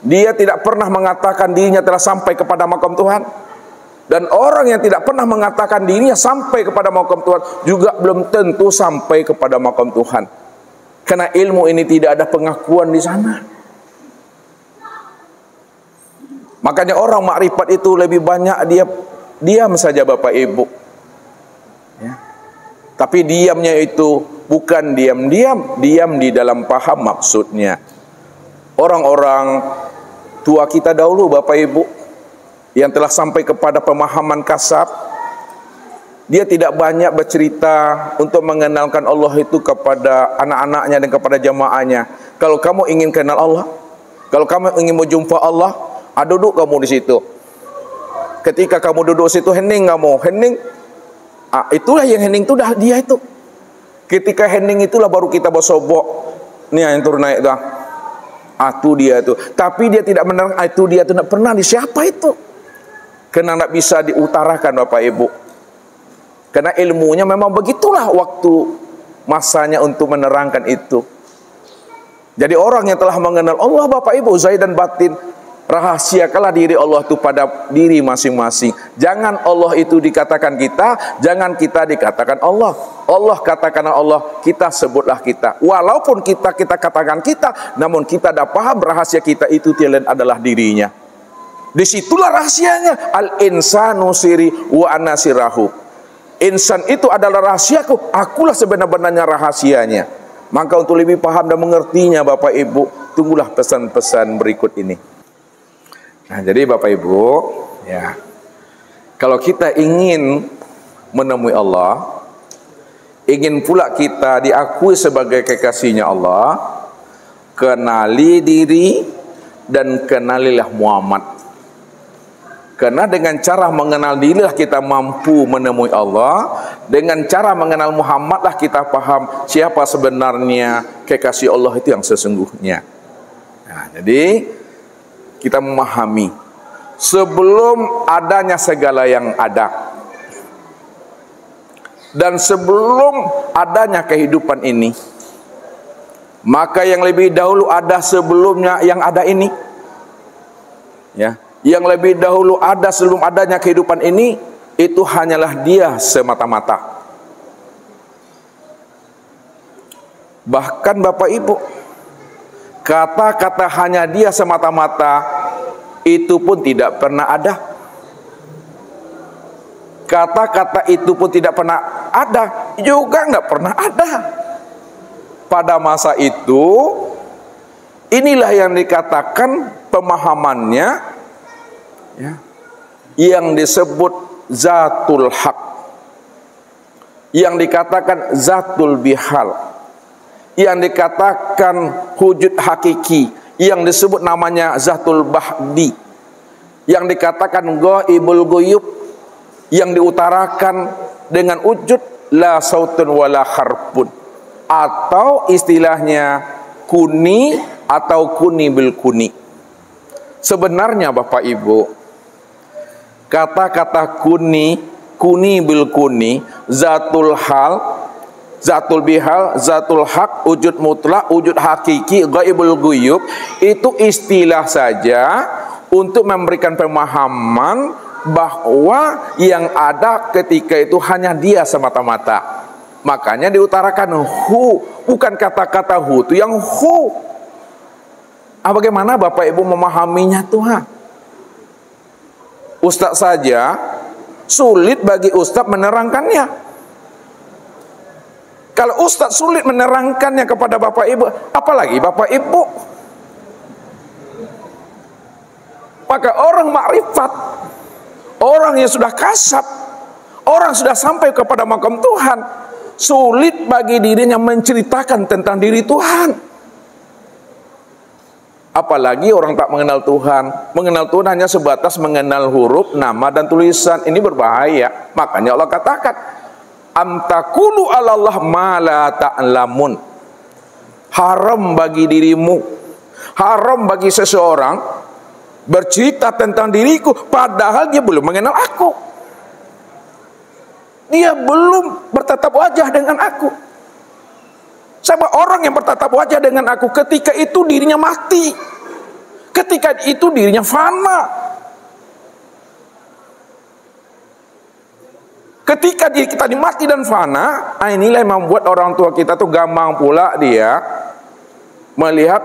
dia tidak pernah mengatakan dirinya telah sampai kepada makom Tuhan. Dan orang yang tidak pernah mengatakan dirinya sampai kepada makom Tuhan juga belum tentu sampai kepada makom Tuhan. Karena ilmu ini tidak ada pengakuan di sana. Makanya orang makrifat itu lebih banyak dia diam saja Bapak Ibu. Ya. Tapi diamnya itu bukan diam-diam, diam di dalam paham maksudnya. Orang-orang tua kita dahulu Bapak Ibu yang telah sampai kepada pemahaman kasar, dia tidak banyak bercerita untuk mengenalkan Allah itu kepada anak-anaknya dan kepada jamaahnya. Kalau kamu ingin kenal Allah, kalau kamu ingin berjumpa Allah, duduk kamu di situ. Ketika kamu duduk situ, hening kamu, hening. Itulah yang hening itu dah dia itu. Ketika hening itulah baru kita bersobok. Nih yang turun naik dah. Itu dia itu. Tapi dia tidak menerang itu dia itu tidak pernah di siapa itu. Karena tidak bisa diutarakan Bapak Ibu. Karena ilmunya memang begitulah waktu masanya untuk menerangkan itu. Jadi orang yang telah mengenal Allah Bapak Ibu, zahir dan batin, rahasiakanlah diri Allah itu pada diri masing-masing. Jangan Allah itu dikatakan kita, jangan kita dikatakan Allah. Allah katakan Allah, kita sebutlah kita. Walaupun kita katakan kita, namun kita dah paham rahasia kita itu tiada adalah dirinya. Disitulah rahasianya. Al-insanu siri wa anasirahu. Insan itu adalah rahasiaku, akulah sebenar-benarnya rahasianya. Maka untuk lebih paham dan mengertinya Bapak Ibu, tunggulah pesan-pesan berikut ini. Nah, jadi Bapak Ibu, ya, kalau kita ingin menemui Allah, ingin pula kita diakui sebagai kekasihnya Allah, kenali diri dan kenalilah Muhammad. Karena dengan cara mengenal dirilah kita mampu menemui Allah. Dengan cara mengenal Muhammadlah kita paham siapa sebenarnya kekasih Allah itu yang sesungguhnya. Nah, jadi kita memahami sebelum adanya segala yang ada dan sebelum adanya kehidupan ini, maka yang lebih dahulu ada sebelumnya yang ada ini. Ya. Yang lebih dahulu ada sebelum adanya kehidupan ini itu hanyalah dia semata-mata. Bahkan Bapak Ibu, kata-kata hanya dia semata-mata itu pun tidak pernah ada. Kata-kata itu pun tidak pernah ada, juga nggak pernah ada. Pada masa itu, inilah yang dikatakan pemahamannya, ya, yang disebut zatul haq, yang dikatakan zatul bihal, yang dikatakan wujud hakiki, yang disebut namanya zatul bahdi, yang dikatakan ghaibul ghuyub, yang diutarakan dengan wujud la sautun wala harpun, atau istilahnya kuni atau kuni bil kuni. Sebenarnya Bapak Ibu, kata-kata kuni, kuni bil kuni, zatul hal, zatul bihal, zatul haq, wujud mutlak, wujud hakiki, ghaibul ghuyub, itu istilah saja untuk memberikan pemahaman bahwa yang ada ketika itu hanya dia semata-mata. Makanya diutarakan hu, bukan kata-kata hu itu yang hu. Bagaimana Bapak Ibu memahaminya Tuhan? Ustaz saja sulit bagi Ustaz menerangkannya. Kalau Ustaz sulit menerangkannya kepada Bapak Ibu, apalagi Bapak Ibu. Maka orang makrifat, orang yang sudah kasab, orang sudah sampai kepada makam Tuhan, sulit bagi dirinya menceritakan tentang diri Tuhan. Apalagi orang tak mengenal Tuhan. Mengenal Tuhan hanya sebatas mengenal huruf, nama dan tulisan. Ini berbahaya. Makanya Allah katakan, am taqulu 'alallah ma la ta'lamun. Haram bagi dirimu, haram bagi seseorang bercerita tentang diriku padahal dia belum mengenal aku. Dia belum bertatap wajah dengan aku. Sebab orang yang bertatap wajah dengan aku ketika itu dirinya mati, ketika itu dirinya fana. Ketika diri kita mati dan fana, inilah yang membuat orang tua kita tuh gampang pula dia melihat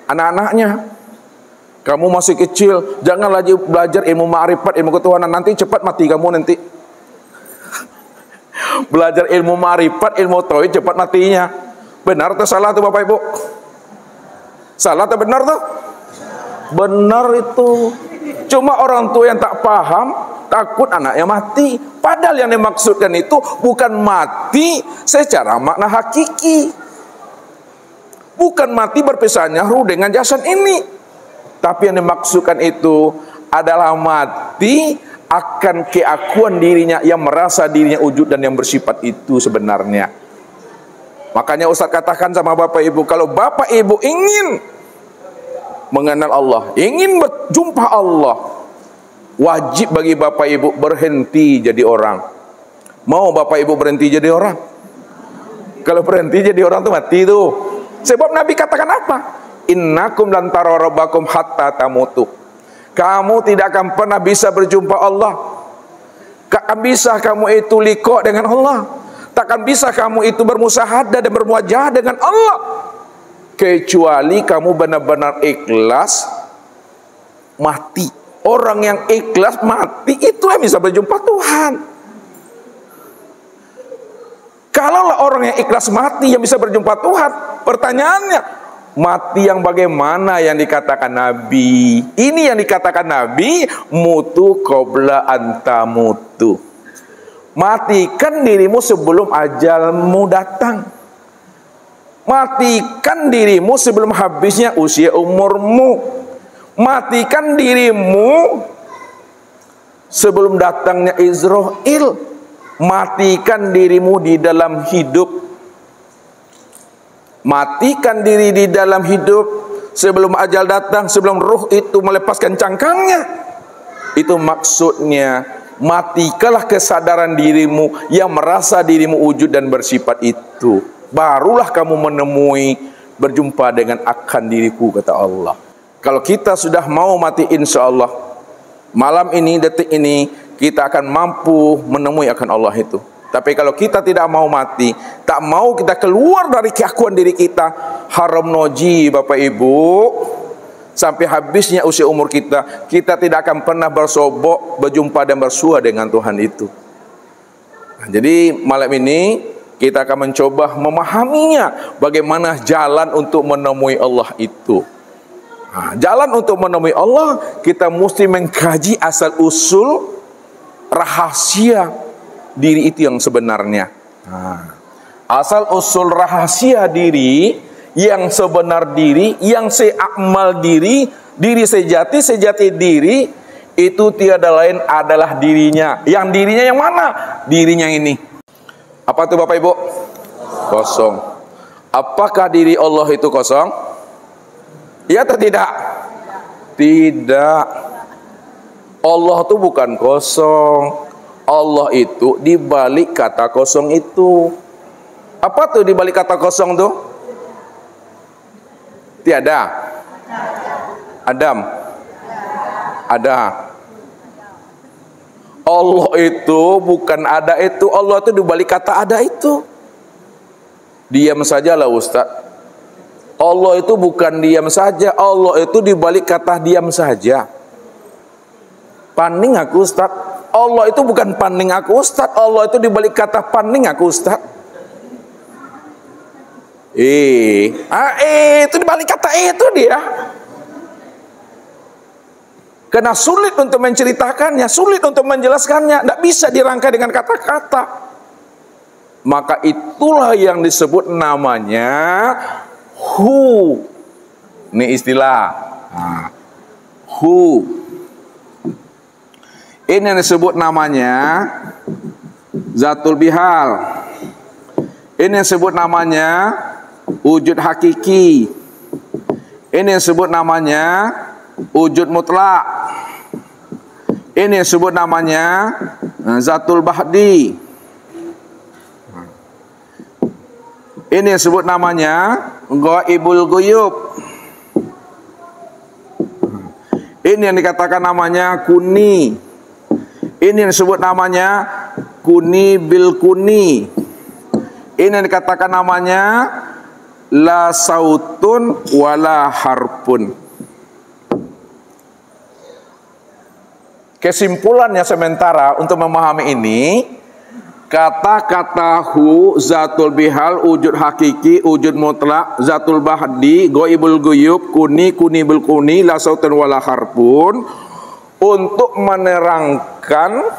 anak-anaknya. Kamu masih kecil, jangan lagi belajar ilmu ma'rifat, ilmu ketuhanan, nanti cepat mati kamu nanti. Belajar ilmu ma'rifat, ilmu tauhid, cepat matinya. Benar atau salah tuh Bapak Ibu? Salah atau benar tuh? Benar itu. Cuma orang tua yang tak paham, takut anaknya mati. Padahal yang dimaksudkan itu bukan mati secara makna hakiki, bukan mati berpisahnya ruh dengan jasad ini. Tapi yang dimaksudkan itu adalah mati akan keakuan dirinya, yang merasa dirinya wujud dan yang bersifat itu sebenarnya. Makanya Ustaz katakan sama Bapak Ibu, kalau Bapak Ibu ingin mengenal Allah, ingin berjumpa Allah, wajib bagi Bapak Ibu berhenti jadi orang. Mau Bapak Ibu berhenti jadi orang? Kalau berhenti jadi orang tuh mati tuh. Sebab Nabi katakan apa? Innakum lan tara rabbakum hatta tamutu. Kamu tidak akan pernah bisa berjumpa Allah. Takkan bisa kamu itu liqa dengan Allah. Takkan bisa kamu itu bermusahadah dan bermuajah dengan Allah kecuali kamu benar-benar ikhlas mati. Orang yang ikhlas mati itu yang bisa berjumpa Tuhan. Kalaulah orang yang ikhlas mati yang bisa berjumpa Tuhan, pertanyaannya, mati yang bagaimana yang dikatakan Nabi? Ini yang dikatakan Nabi, mutu qabla anta mutu. Matikan dirimu sebelum ajalmu datang. Matikan dirimu sebelum habisnya usia umurmu. Matikan dirimu sebelum datangnya Israel. Matikan dirimu di dalam hidup. Matikan diri di dalam hidup sebelum ajal datang, sebelum ruh itu melepaskan cangkangnya. Itu maksudnya. Matikalah kesadaran dirimu yang merasa dirimu wujud dan bersifat itu. Barulah kamu menemui berjumpa dengan akan diriku, kata Allah. Kalau kita sudah mau mati, insya Allah malam ini, detik ini, kita akan mampu menemui akan Allah itu. Tapi kalau kita tidak mau mati, tak mau kita keluar dari keakuan diri kita, haram noji Bapak Ibu, sampai habisnya usia umur kita, kita tidak akan pernah bersobok, berjumpa dan bersua dengan Tuhan itu. Nah, jadi malam ini kita akan mencoba memahaminya, bagaimana jalan untuk menemui Allah itu. Nah, jalan untuk menemui Allah, kita mesti mengkaji asal usul rahasia diri itu yang sebenarnya. Nah, asal usul rahasia diri yang sebenar diri, yang seakmal diri, diri sejati diri itu tiada lain adalah dirinya. Yang dirinya yang mana? Dirinya ini. Apa itu Bapak Ibu? Kosong. Apakah diri Allah itu kosong? Ya atau tidak? Tidak. Allah itu bukan kosong. Allah itu di balik kata kosong itu. Apa tuh di balik kata kosong tuh? Tiada. Adam. Ada. Allah itu bukan ada itu. Allah itu di balik kata ada itu. Diam sajalah Ustaz. Allah itu bukan diam saja. Allah itu di balik kata diam saja. Paning aku Ustaz. Allah itu bukan paning aku Ustaz. Allah itu di balik kata paning aku Ustaz. Itu di balik kata itu dia. Karena sulit untuk menceritakannya, sulit untuk menjelaskannya, tidak bisa dirangkai dengan kata-kata. Maka itulah yang disebut namanya hu. Ini istilah. Hu. Ini yang disebut namanya zatul bihal. Ini yang disebut namanya wujud hakiki. Ini yang disebut namanya wujud mutlak. Ini yang disebut namanya zatul bahdi. Ini yang disebut namanya ghaibul ghuyub. Ini yang dikatakan namanya kuni. Ini yang disebut namanya kuni bil kuni. Ini yang dikatakan namanya la sautun wala harpun. Kesimpulannya sementara untuk memahami ini, kata-kata hu, zatul bihal, wujud hakiki, wujud mutlak, zatul bahdi, ghaibul ghuyub, kuni, kuni bil kuni, la sautun wala harpun, untuk menerangkan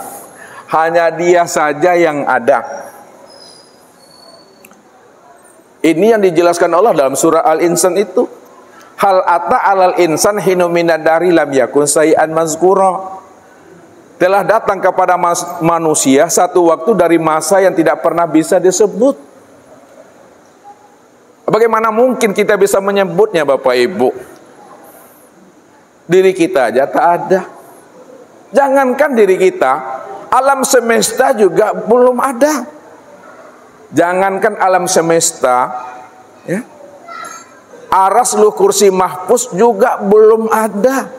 hanya dia saja yang ada. Ini yang dijelaskan Allah dalam surah Al-Insan itu. Hal ata alal insan hinu minadari lam yakun sayi'an mazkura. Telah datang kepada manusia satu waktu dari masa yang tidak pernah bisa disebut. Bagaimana mungkin kita bisa menyebutnya Bapak Ibu? Diri kita aja tak ada. Jangankan diri kita, alam semesta juga belum ada. Jangankan alam semesta, ya, arasluh kursi mahfuz juga belum ada.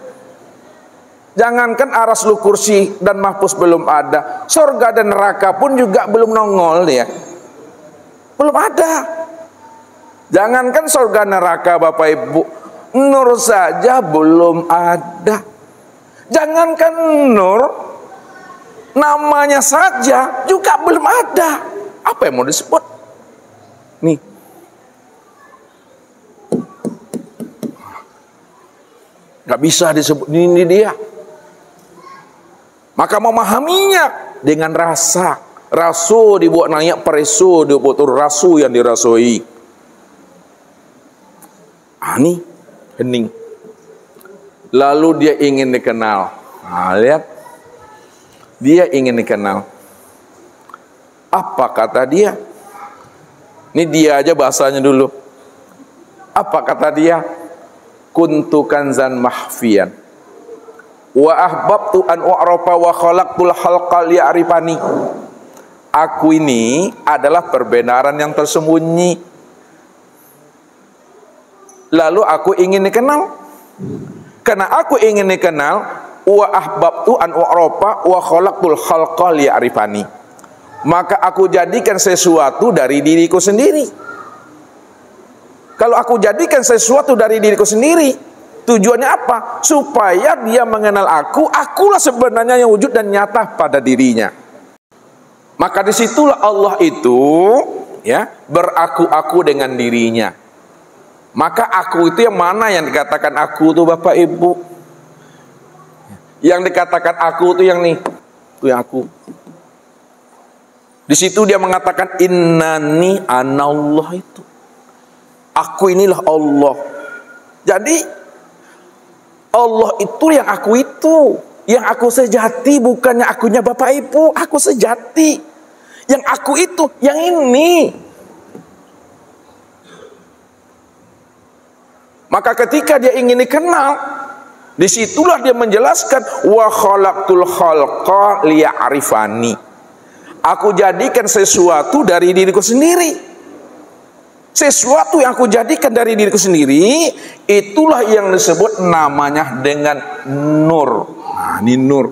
Jangankan arasluh kursi dan mahfuz belum ada, surga dan neraka pun juga belum nongol ya. Belum ada. Jangankan surga neraka Bapak Ibu, nur saja belum ada. Jangankan nur, namanya saja juga belum ada. Apa yang mau disebut? Nih. Gak bisa disebut, ini dia. Maka memahaminya dengan rasa. Rasu dibuat naik peresu, dibuat rasu yang dirasui. Ini hening. Lalu dia ingin dikenal. Lihat. Dia ingin dikenal. Apa kata dia? Ini dia aja bahasanya dulu. Apa kata dia? Kuntu kanzan mahfiyan wa ahbabtu an u'rafa wa khalaqtul khalqa liya'rifani. Aku ini adalah perbenaran yang tersembunyi, lalu aku ingin dikenal. Karena aku ingin dikenal, wa ahbabtu an u'rafa wa khalaqtul khalqa liya'rifani. Maka aku jadikan sesuatu dari diriku sendiri. Kalau aku jadikan sesuatu dari diriku sendiri, tujuannya apa? Supaya dia mengenal aku, akulah sebenarnya yang wujud dan nyata pada dirinya. Maka disitulah Allah itu ya beraku-aku dengan dirinya. Maka aku itu yang mana yang dikatakan aku itu Bapak Ibu? Yang dikatakan aku itu yang nih, itu yang aku. Di situ dia mengatakan innani anallah itu. Aku inilah Allah. Jadi Allah itu yang aku itu, yang aku sejati, bukannya akunya Bapak Ibu. Aku sejati. Yang aku itu, yang ini. Maka ketika dia ingin dikenal, disitulah dia menjelaskan wa khalaqtul khalqa liya'rifani. Aku jadikan sesuatu dari diriku sendiri. Sesuatu yang aku jadikan dari diriku sendiri, itulah yang disebut namanya dengan nur. Nah, ini nur.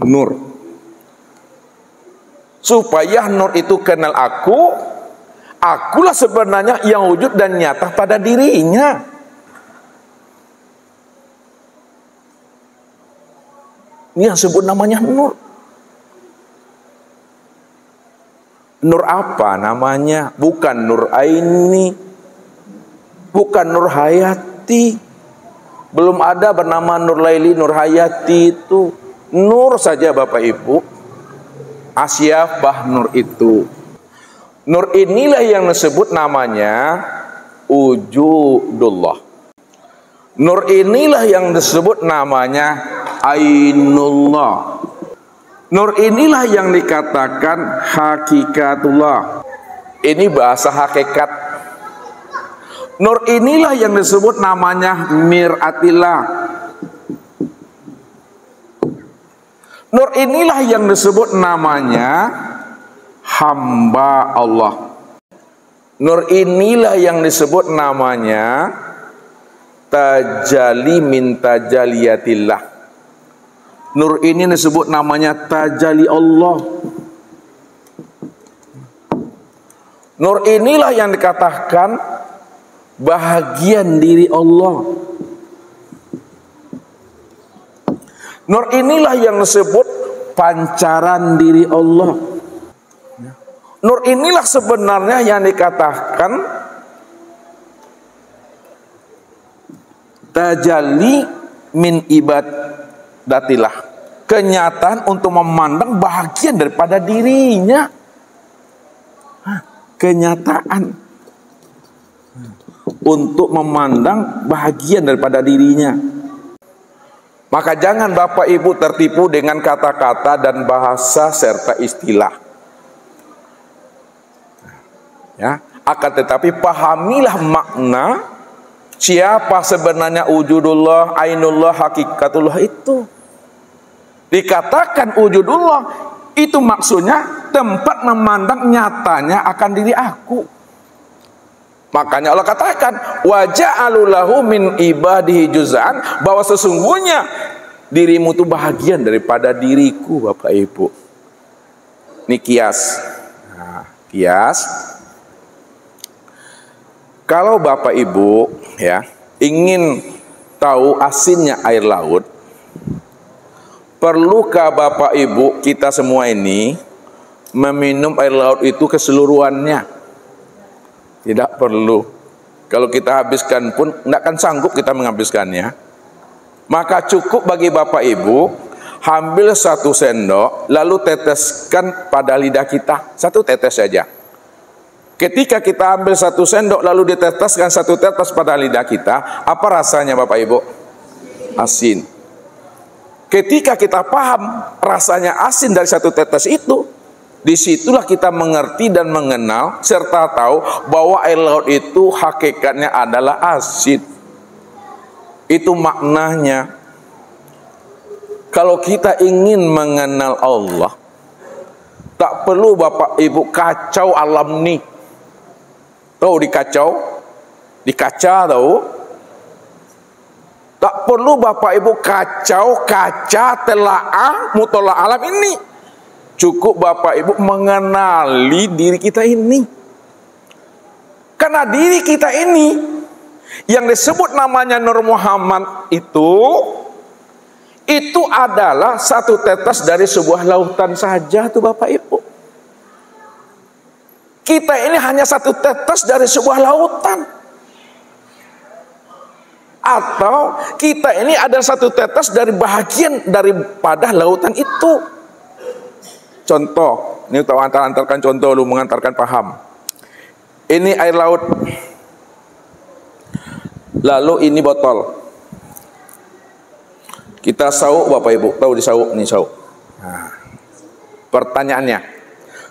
Nur. Supaya nur itu kenal aku, akulah sebenarnya yang wujud dan nyata pada dirinya. Ini yang disebut namanya nur. Nur apa namanya? Bukan nur aini, bukan nur hayati. Belum ada bernama nur laili, nur hayati itu. Nur saja Bapak Ibu. Asyafah nur itu. Nur inilah yang disebut namanya wujudullah. Nur inilah yang disebut namanya ainullah. Nur inilah yang dikatakan hakikatullah. Ini bahasa hakikat. Nur inilah yang disebut namanya miratillah. Nur inilah yang disebut namanya hamba Allah. Nur inilah yang disebut namanya tajalli min tajaliyatillah. Nur ini disebut namanya tajalli Allah. Nur inilah yang dikatakan bahagian diri Allah. Nur inilah yang disebut pancaran diri Allah. Nur inilah sebenarnya yang dikatakan tajalli min ibadatillah. Kenyataan untuk memandang bahagian daripada dirinya. Kenyataan untuk memandang bahagian daripada dirinya. Maka jangan Bapak Ibu tertipu dengan kata-kata dan bahasa serta istilah. Ya, akan tetapi pahamilah makna siapa sebenarnya wujudullah, ainullah, hakikatullah itu. Dikatakan wujudullah itu maksudnya tempat memandang nyatanya akan diri aku. Makanya Allah katakan wa ja'alu lahu min ibadihi juz'an, bahwa sesungguhnya dirimu itu bahagian daripada diriku Bapak Ibu. Ini kias. Nah, kias. Kalau Bapak Ibu ya ingin tahu asinnya air laut, perlukah Bapak Ibu kita semua ini meminum air laut itu keseluruhannya? Tidak perlu. Kalau kita habiskan pun tidak akan sanggup kita menghabiskannya. Maka cukup bagi Bapak Ibu ambil 1 sendok lalu teteskan pada lidah kita, 1 tetes saja. Ketika kita ambil 1 sendok lalu diteteskan 1 tetes pada lidah kita, apa rasanya Bapak Ibu? Asin. Ketika kita paham rasanya asin dari 1 tetes itu, disitulah kita mengerti dan mengenal serta tahu bahwa air laut itu hakikatnya adalah asin. Itu maknanya. Kalau kita ingin mengenal Allah, tak perlu Bapak Ibu kacau alam nih. Tahu dikacau? Di kaca tahu. Tak perlu Bapak Ibu kacau, kaca, telaah, mutolak alam ini. Cukup Bapak Ibu mengenali diri kita ini. Karena diri kita ini yang disebut namanya Nur Muhammad itu adalah satu tetes dari sebuah lautan saja tuh Bapak Ibu. Kita ini hanya satu tetes dari sebuah lautan. Atau kita ini ada satu tetes dari bahagian daripada lautan itu. Contoh, ini untuk antarkan contoh lu mengantarkan paham. Ini air laut. Lalu ini botol. Kita sauk Bapak Ibu, tahu di sauk nih sauk. Nah, pertanyaannya,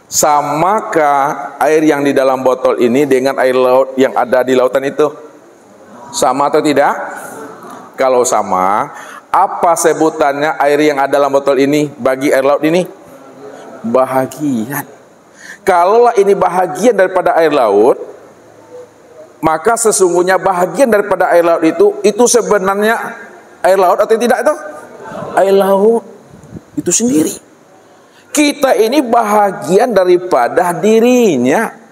samakah air yang di dalam botol ini dengan air laut yang ada di lautan itu? Sama atau tidak? Kalau sama, apa sebutannya air yang ada dalam botol ini bagi air laut ini? Bahagian. Kalaulah ini bahagian daripada air laut, maka sesungguhnya bahagian daripada air laut itu sebenarnya air laut atau tidak itu? Air laut itu sendiri. Kita ini bahagian daripada dirinya.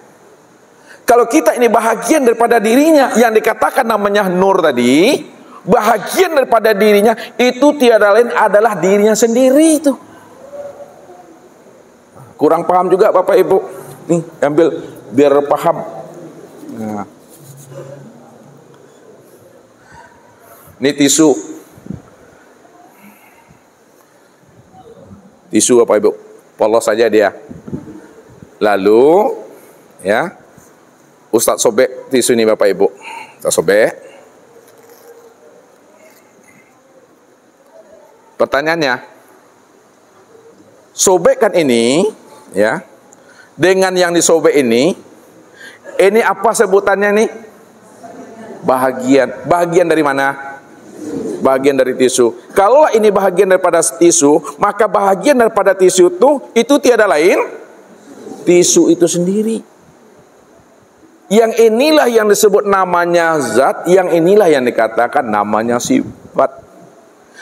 Kalau kita ini bahagian daripada dirinya, yang dikatakan namanya nur tadi, bahagian daripada dirinya itu tiada lain adalah dirinya sendiri itu. Kurang paham juga Bapak Ibu. Nih, ambil biar paham. Nah. Ini tisu. Tisu Bapak Ibu. Polos saja dia. Lalu ya, Ustadz sobek tisu ini Bapak Ibu. Ustadz sobek. Pertanyaannya, sobekkan ini ya, dengan yang disobek ini apa sebutannya nih? Bahagian. Bahagian dari mana? Bahagian dari tisu. Kalau ini bahagian daripada tisu, maka bahagian daripada tisu itu tiada lain tisu itu sendiri. Yang inilah yang disebut namanya zat, yang inilah yang dikatakan namanya sifat.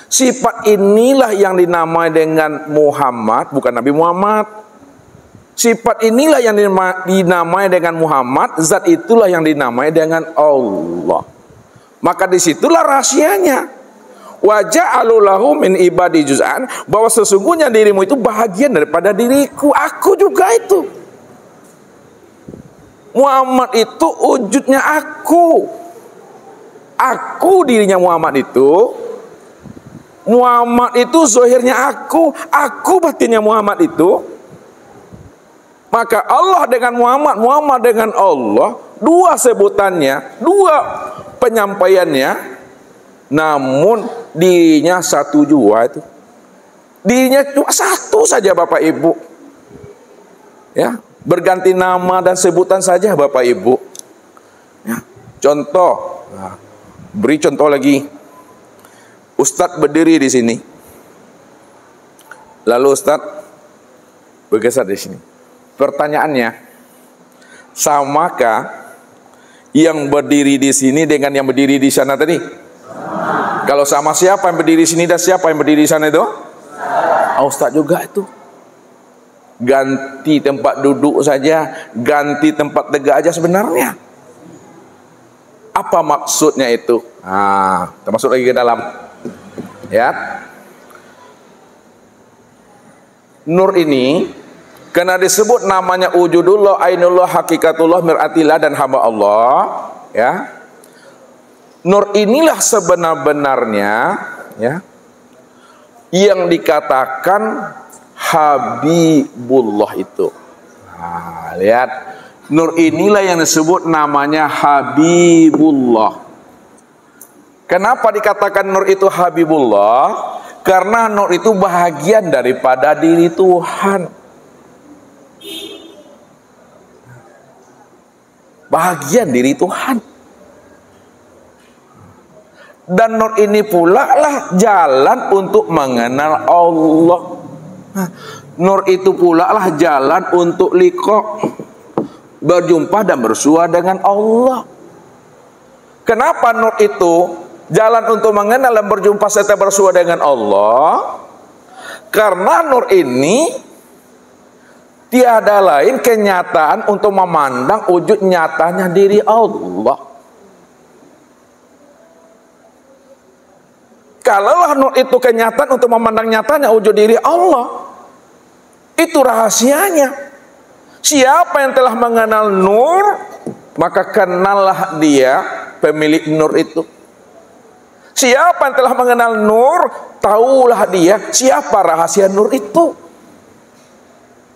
Sifat inilah yang dinamai dengan Muhammad, bukan Nabi Muhammad. Sifat inilah yang dinamai dengan Muhammad, zat itulah yang dinamai dengan Allah. Maka disitulah rahasianya. Wa ja'alu lahu min ibadi juz'an, bahwa sesungguhnya dirimu itu bahagian daripada diriku, aku juga itu. Muhammad itu wujudnya aku. Aku dirinya Muhammad itu. Muhammad itu zahirnya aku. Aku batinnya Muhammad itu. Maka Allah dengan Muhammad, Muhammad dengan Allah, dua sebutannya, dua penyampaiannya, namun dirinya satu jua itu. Dirinya cuma satu saja Bapak Ibu. Ya, berganti nama dan sebutan saja Bapak Ibu. Ya, contoh, nah, beri contoh lagi. Ustadz berdiri di sini, lalu Ustadz bergeser di sini. Pertanyaannya, samakah yang berdiri di sini dengan yang berdiri di sana tadi? Sama. Kalau sama, siapa yang berdiri di sini dan siapa yang berdiri di sana itu? Ustadz juga itu. Ganti tempat duduk saja, ganti tempat tegak aja sebenarnya. Apa maksudnya itu? Nah, kita masuk lagi ke dalam. Ya. Nur ini karena disebut namanya wujudullah, ainullah, hakikatullah, miratillah dan hamba Allah, ya. Nur inilah sebenar-benarnya, ya, yang dikatakan Habibullah itu. Nah, lihat, nur inilah yang disebut namanya Habibullah. Kenapa dikatakan nur itu Habibullah? Karena nur itu bahagian daripada diri Tuhan. Bahagian diri Tuhan. Dan nur ini pula lah jalan untuk mengenal Allah. Nur itu pula lah jalan untuk liqa, berjumpa dan bersua dengan Allah. Kenapa nur itu jalan untuk mengenal dan berjumpa serta bersua dengan Allah? Karena nur ini tiada lain kenyataan untuk memandang wujud nyatanya diri Allah. Kalaulah nur itu kenyataan untuk memandang nyatanya wujud diri Allah, itu rahasianya. Siapa yang telah mengenal nur, maka kenallah dia pemilik nur itu. Siapa yang telah mengenal nur, tahulah dia siapa rahasia nur itu.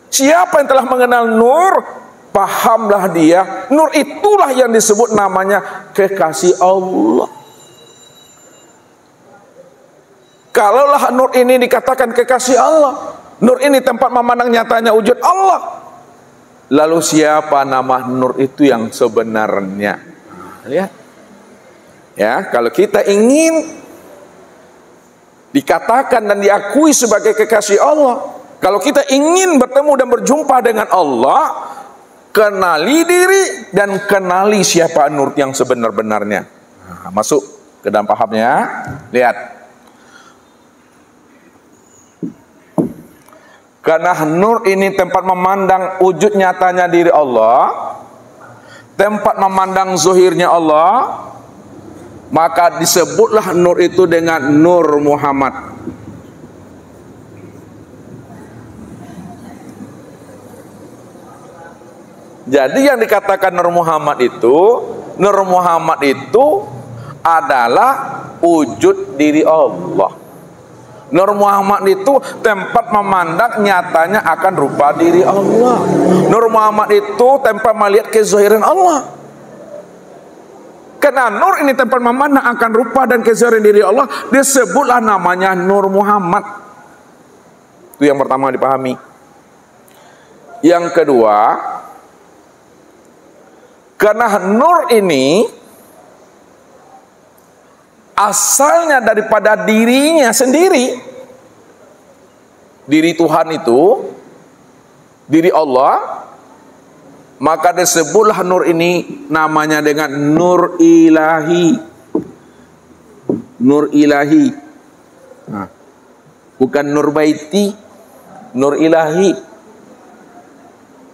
Siapa yang telah mengenal nur, pahamlah dia, nur itulah yang disebut namanya kekasih Allah. Kalaulah nur ini dikatakan kekasih Allah, nur ini tempat memandang nyatanya wujud Allah, lalu siapa nama nur itu yang sebenarnya? Lihat. Ya, kalau kita ingin dikatakan dan diakui sebagai kekasih Allah, kalau kita ingin bertemu dan berjumpa dengan Allah, kenali diri dan kenali siapa nur yang sebenar-benarnya. Nah, masuk ke dalam pahamnya. Lihat. Karena nur ini tempat memandang wujud nyatanya diri Allah, tempat memandang zuhirnya Allah, maka disebutlah nur itu dengan Nur Muhammad. Jadi yang dikatakan Nur Muhammad itu adalah wujud diri Allah. Nur Muhammad itu tempat memandang nyatanya akan rupa diri Allah. Nur Muhammad itu tempat melihat kezahiran Allah. Karena nur ini tempat memandang akan rupa dan kezahiran diri Allah, disebutlah namanya Nur Muhammad. Itu yang pertama dipahami. Yang kedua, karena nur ini asalnya daripada dirinya sendiri. Diri Tuhan itu, diri Allah, maka disebutlah nur ini namanya dengan Nur Ilahi. Nur Ilahi. Nah, bukan Nur Baiti, Nur Ilahi.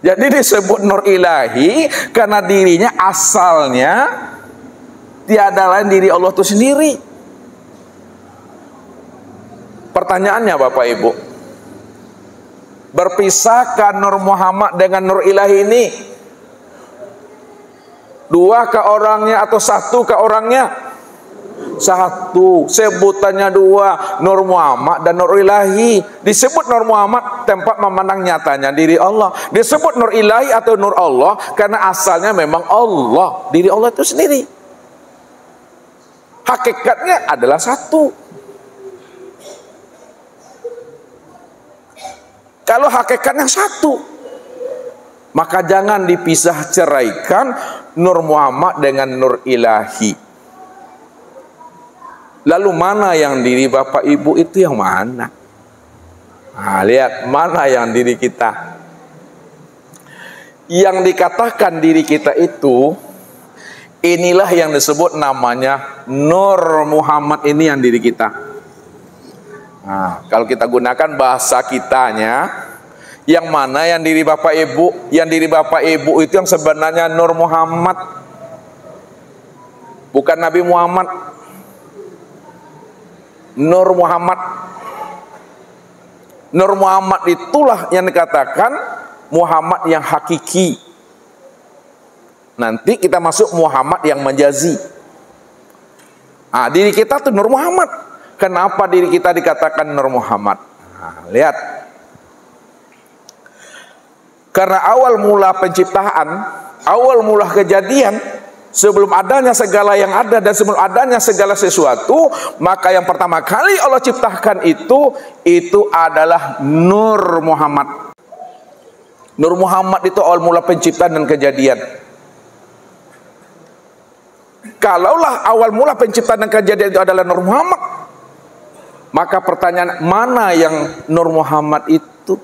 Jadi disebut Nur Ilahi karena dirinya asalnya tiada lain diri Allah itu sendiri. Pertanyaannya Bapak Ibu, berpisahkah Nur Muhammad dengan Nur Ilahi ini? Dua ke orangnya atau satu ke orangnya? Satu. Sebutannya dua, Nur Muhammad dan Nur Ilahi. Disebut Nur Muhammad tempat memandang nyatanya diri Allah. Disebut Nur Ilahi atau Nur Allah karena asalnya memang Allah, diri Allah itu sendiri. Hakikatnya adalah satu. Kalau hakikatnya satu, maka jangan dipisah ceraikan Nur Muhammad dengan Nur Ilahi. Lalu mana yang diri Bapak Ibu itu yang mana? Nah, lihat mana yang diri kita. Yang dikatakan diri kita itu, inilah yang disebut namanya Nur Muhammad, ini yang diri kita. Nah, kalau kita gunakan bahasa kitanya, yang mana yang diri Bapak Ibu? Yang diri Bapak Ibu itu yang sebenarnya Nur Muhammad, bukan Nabi Muhammad. Nur Muhammad. Nur Muhammad itulah yang dikatakan Muhammad yang hakiki. Nanti kita masuk Muhammad yang majazi. Nah, diri kita tuh Nur Muhammad. Kenapa diri kita dikatakan Nur Muhammad? Nah, lihat. Karena awal mula penciptaan, awal mula kejadian, sebelum adanya segala yang ada dan sebelum adanya segala sesuatu, maka yang pertama kali Allah ciptakan itu adalah Nur Muhammad. Nur Muhammad itu awal mula penciptaan dan kejadian. Kalaulah awal mula penciptaan dan kejadian itu adalah Nur Muhammad, maka pertanyaan, mana yang Nur Muhammad itu?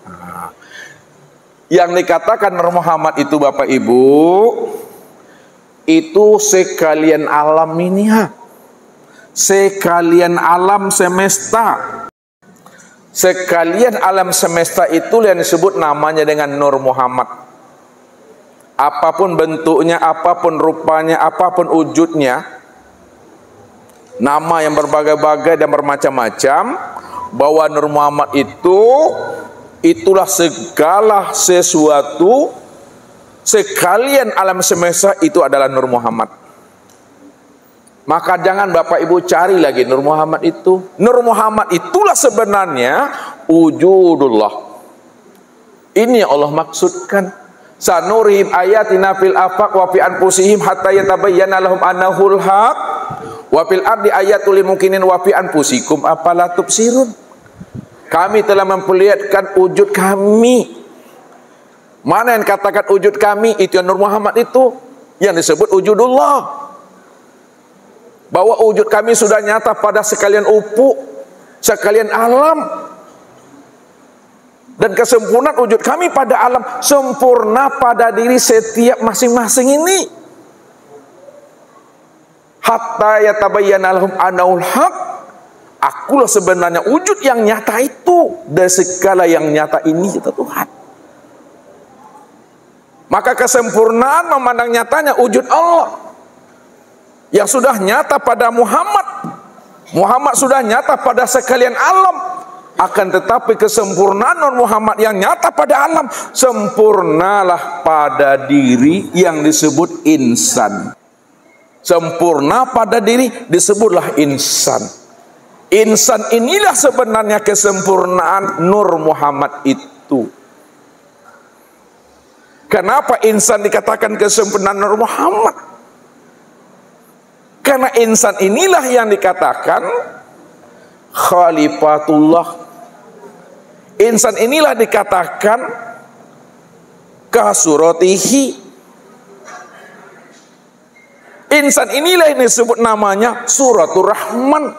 Nah, yang dikatakan Nur Muhammad itu Bapak Ibu, itu sekalian alam ini, sekalian alam semesta. Sekalian alam semesta itu yang disebut namanya dengan Nur Muhammad. Apapun bentuknya, apapun rupanya, apapun wujudnya, nama yang berbagai-bagai dan bermacam-macam, bahwa Nur Muhammad itulah segala sesuatu, sekalian alam semesta itu adalah Nur Muhammad. Maka jangan Bapak Ibu cari lagi Nur Muhammad itu. Nur Muhammad itulah sebenarnya wujudullah. Ini yang Allah maksudkan. Sanurihim ayatina fil afaq wa fi anfusihim hatta yatabayyana lahum annahul haq wa fil ardi ayatul lil mukminin wa fi anfusikum afala tubsirun. Kami telah memperlihatkan wujud kami. Mana yang katakan wujud kami? Itu yang Nur Muhammad itu, yang disebut wujudullah. Bahwa wujud kami sudah nyata pada sekalian ufuk, sekalian alam. Dan kesempurnaan wujud kami pada alam sempurna pada diri setiap masing-masing ini. Hatta yatabayyana lahum annahul haq. Akulah sebenarnya wujud yang nyata itu dari segala yang nyata ini, kata Tuhan. Maka kesempurnaan memandang nyatanya wujud Allah yang sudah nyata pada Muhammad. Muhammad sudah nyata pada sekalian alam. Akan tetapi kesempurnaan Nur Muhammad yang nyata pada alam, sempurnalah pada diri yang disebut insan. Sempurna pada diri disebutlah insan. Insan inilah sebenarnya kesempurnaan Nur Muhammad itu. Kenapa insan dikatakan kesempurnaan Nur Muhammad? Karena insan inilah yang dikatakan khalifatullah. Insan inilah dikatakan kasuratihi. Insan inilah yang disebut namanya suratul rahman,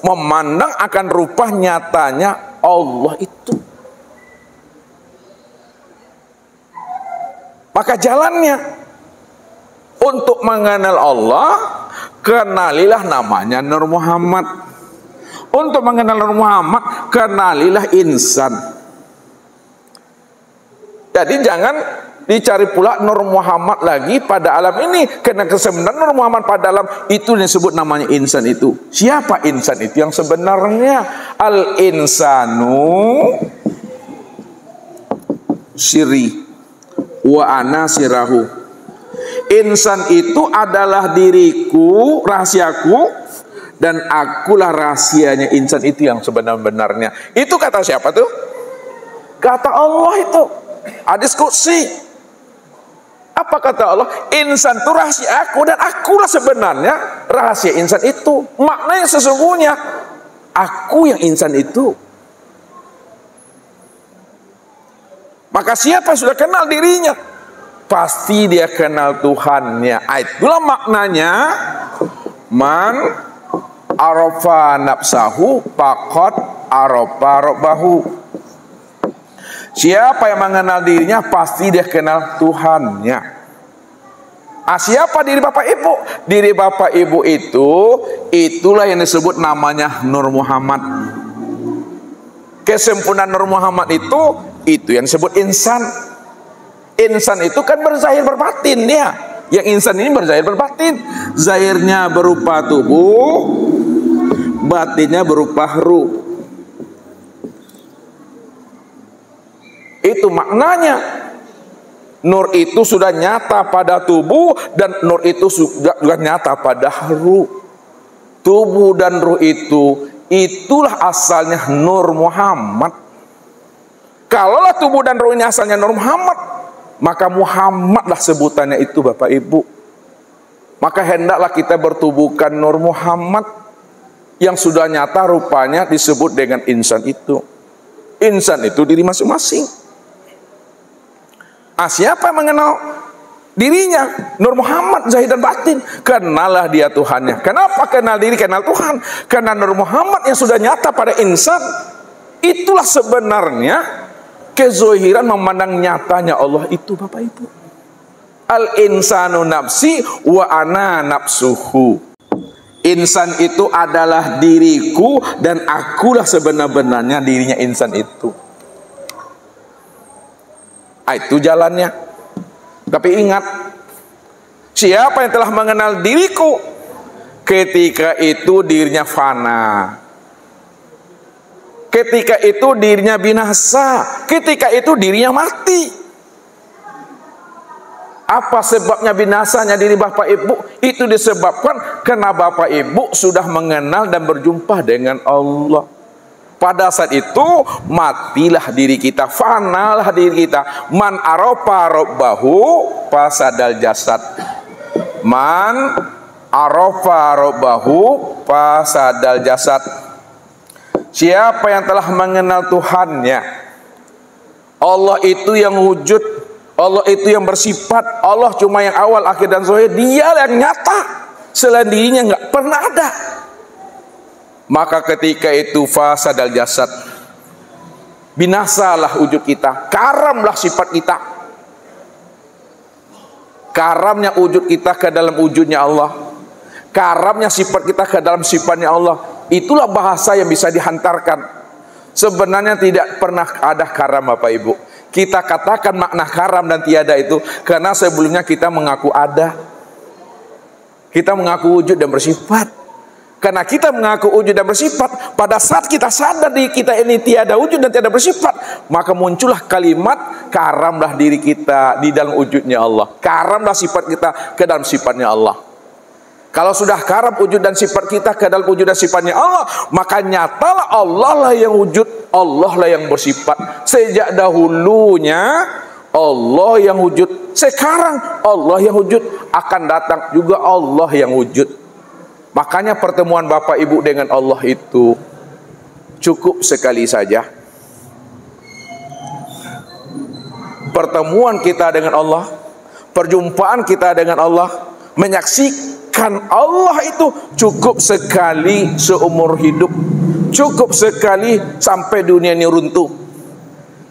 memandang akan rupa nyatanya Allah itu. Maka jalannya untuk mengenal Allah, kenalilah namanya Nur Muhammad. Untuk mengenal Nur Muhammad, kenalilah insan. Jadi jangan dicari pula Nur Muhammad lagi pada alam ini, karena kesebenarnya Nur Muhammad pada alam itu disebut namanya insan itu. Siapa insan itu yang sebenarnya? Al insanu siri wa ana sirahu. Insan itu adalah diriku, rahasiaku, dan akulah rahasianya insan itu yang sebenar-benarnya. Itu kata siapa tuh? Kata Allah itu. Hadis qudsi. Apa kata Allah? Insan itu rahasia aku dan akulah sebenarnya rahasia insan itu. Maknanya sesungguhnya aku yang insan itu. Maka siapa sudah kenal dirinya, pasti dia kenal Tuhannya. Itulah maknanya man arafa nafsahu faqad arafa rabbahu. Siapa yang mengenal dirinya, pasti dia kenal Tuhannya. Siapa diri Bapak Ibu? Diri Bapak Ibu itulah yang disebut namanya Nur Muhammad. Kesempurnaan Nur Muhammad itu yang disebut insan. Insan itu kan berzahir berbatin dia. Yang insan ini berzahir berbatin. Zahirnya berupa tubuh, batinnya berupa ruh. Itu maknanya. Nur itu sudah nyata pada tubuh, dan nur itu sudah nyata pada ruh. Tubuh dan ruh itulah asalnya Nur Muhammad. Kalaulah tubuh dan ruh ini asalnya Nur Muhammad, maka Muhammadlah sebutannya itu Bapak Ibu. Maka hendaklah kita bertubuhkan Nur Muhammad yang sudah nyata rupanya disebut dengan insan itu. Insan itu diri masing-masing. Siapa yang mengenal dirinya? Nur Muhammad, zahir dan batin. Kenalah dia Tuhannya. Kenapa kenal diri, kenal Tuhan? Karena Nur Muhammad yang sudah nyata pada insan, itulah sebenarnya kezohiran memandang nyatanya Allah itu Bapak Ibu. Al insanu nafsi wa ana nafsuhu. Insan itu adalah diriku dan akulah sebenar-benarnya dirinya insan itu. Itu jalannya. Tapi ingat, siapa yang telah mengenal diriku, ketika itu dirinya fana, ketika itu dirinya binasa, ketika itu dirinya mati. Apa sebabnya binasanya diri Bapak Ibu? Itu disebabkan karena Bapak Ibu sudah mengenal dan berjumpa dengan Allah. Pada saat itu matilah diri kita, fanalah diri kita. Man arafa rabbahu fasadal jasad. Man arafa rabbahu fasadal jasad. Siapa yang telah mengenal Tuhannya, Allah itu yang wujud, Allah itu yang bersifat, Allah cuma yang awal, akhir dan zahir, Dia yang nyata, selain dirinya nggak pernah ada. Maka ketika itu fasadal jasad, binasalah wujud kita, karamlah sifat kita. Karamnya wujud kita ke dalam wujudnya Allah, karamnya sifat kita ke dalam sifatnya Allah. Itulah bahasa yang bisa dihantarkan. Sebenarnya tidak pernah ada karam Bapak Ibu. Kita katakan makna karam dan tiada itu karena sebelumnya kita mengaku ada, kita mengaku wujud dan bersifat. Karena kita mengaku wujud dan bersifat, pada saat kita sadar diri kita ini tiada wujud dan tiada bersifat, maka muncullah kalimat karamlah diri kita di dalam wujudnya Allah, karamlah sifat kita ke dalam sifatnya Allah. Kalau sudah karam wujud dan sifat kita ke dalam wujud dan sifatnya Allah, maka nyatalah Allah lah yang wujud, Allah lah yang bersifat. Sejak dahulunya Allah yang wujud, sekarang Allah yang wujud, akan datang juga Allah yang wujud. Makanya pertemuan Bapak Ibu dengan Allah itu cukup sekali saja. Pertemuan kita dengan Allah, perjumpaan kita dengan Allah, menyaksikan Allah itu cukup sekali seumur hidup, cukup sekali sampai dunia ini runtuh.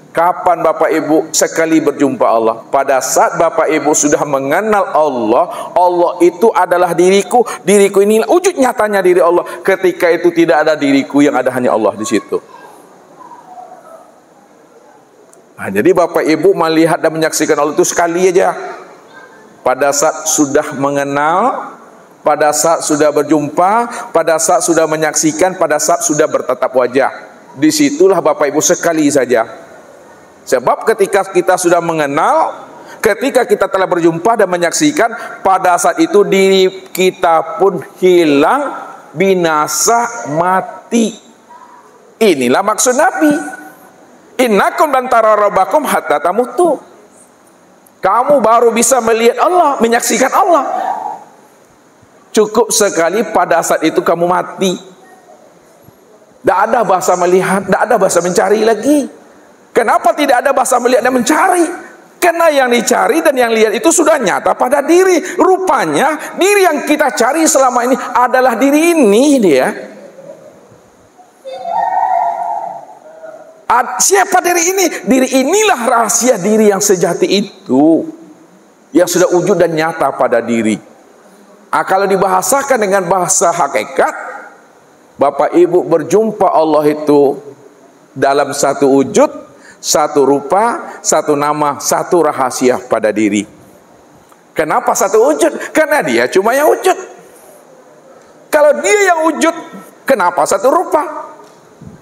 Kapan Bapak Ibu sekali berjumpa Allah? Pada saat Bapak Ibu sudah mengenal Allah, Allah itu adalah diriku, diriku inilah wujud nyatanya diri Allah. Ketika itu tidak ada diriku, yang ada hanya Allah di situ. Nah, jadi Bapak Ibu melihat dan menyaksikan Allah itu sekali aja. Pada saat sudah mengenal, pada saat sudah berjumpa, pada saat sudah menyaksikan, pada saat sudah bertatap wajah. Disitulah Bapak Ibu sekali saja. Sebab ketika kita sudah mengenal, ketika kita telah berjumpa dan menyaksikan, pada saat itu diri kita pun hilang, binasa, mati. Inilah maksud Nabi. Innakum lan tara rabbakum hatta tamutu. Kamu baru bisa melihat Allah, menyaksikan Allah. Cukup sekali pada saat itu kamu mati. Tidak ada bahasa melihat, tidak ada bahasa mencari lagi. Kenapa tidak ada bahasa melihat dan mencari? Karena yang dicari dan yang lihat itu sudah nyata pada diri. Rupanya diri yang kita cari selama ini adalah diri ini dia. Siapa diri ini? Diri inilah rahasia diri yang sejati itu, yang sudah wujud dan nyata pada diri. Kalau dibahasakan dengan bahasa hakikat, Bapak Ibu berjumpa Allah itu dalam satu wujud, satu rupa, satu nama, satu rahasia pada diri. Kenapa satu wujud? Karena Dia cuma yang wujud. Kalau Dia yang wujud, kenapa satu rupa?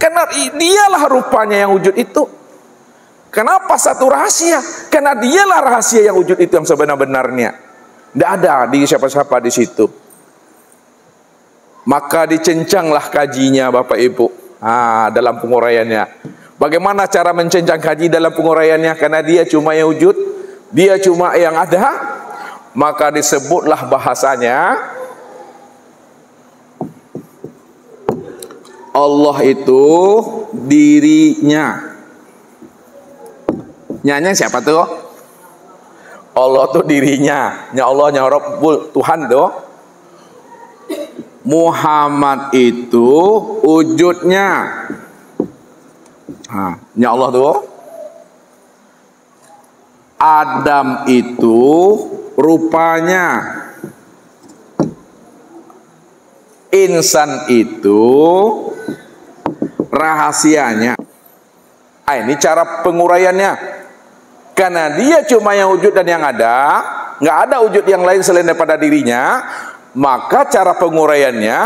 Karena Dialah rupanya yang wujud itu. Kenapa satu rahasia? Karena Dialah rahasia yang wujud itu yang sebenar-benarnya. Tidak ada di siapa-siapa di situ. Maka dicencanglah kajinya Bapak Ibu dalam penguraiannya. Bagaimana cara mencencang kaji dalam penguraiannya? Karena Dia cuma yang wujud, Dia cuma yang ada, maka disebutlah bahasanya Allah itu dirinya. Nyanya siapa tuh? Allah tuh dirinya. Nya Allah, nya Rabbul, Tuhan tuh. Muhammad itu wujudnya. Nya Allah tuh. Adam itu rupanya, insan itu rahasianya. Ini cara penguraiannya. Karena dia cuma yang wujud dan yang ada, nggak ada wujud yang lain selain daripada dirinya, maka cara penguraiannya,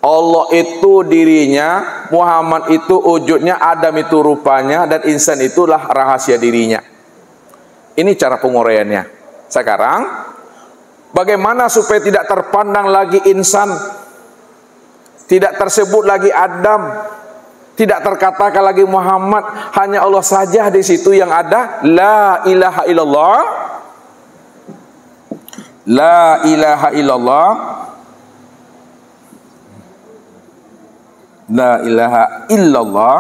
Allah itu dirinya, Muhammad itu wujudnya, Adam itu rupanya, dan insan itulah rahasia dirinya. Ini cara penguraiannya. Sekarang, bagaimana supaya tidak terpandang lagi insan, tidak tersebut lagi Adam, tidak terkatakan lagi Muhammad, hanya Allah saja di situ yang ada. La ilaha illallah, la ilaha illallah, la ilaha illallah.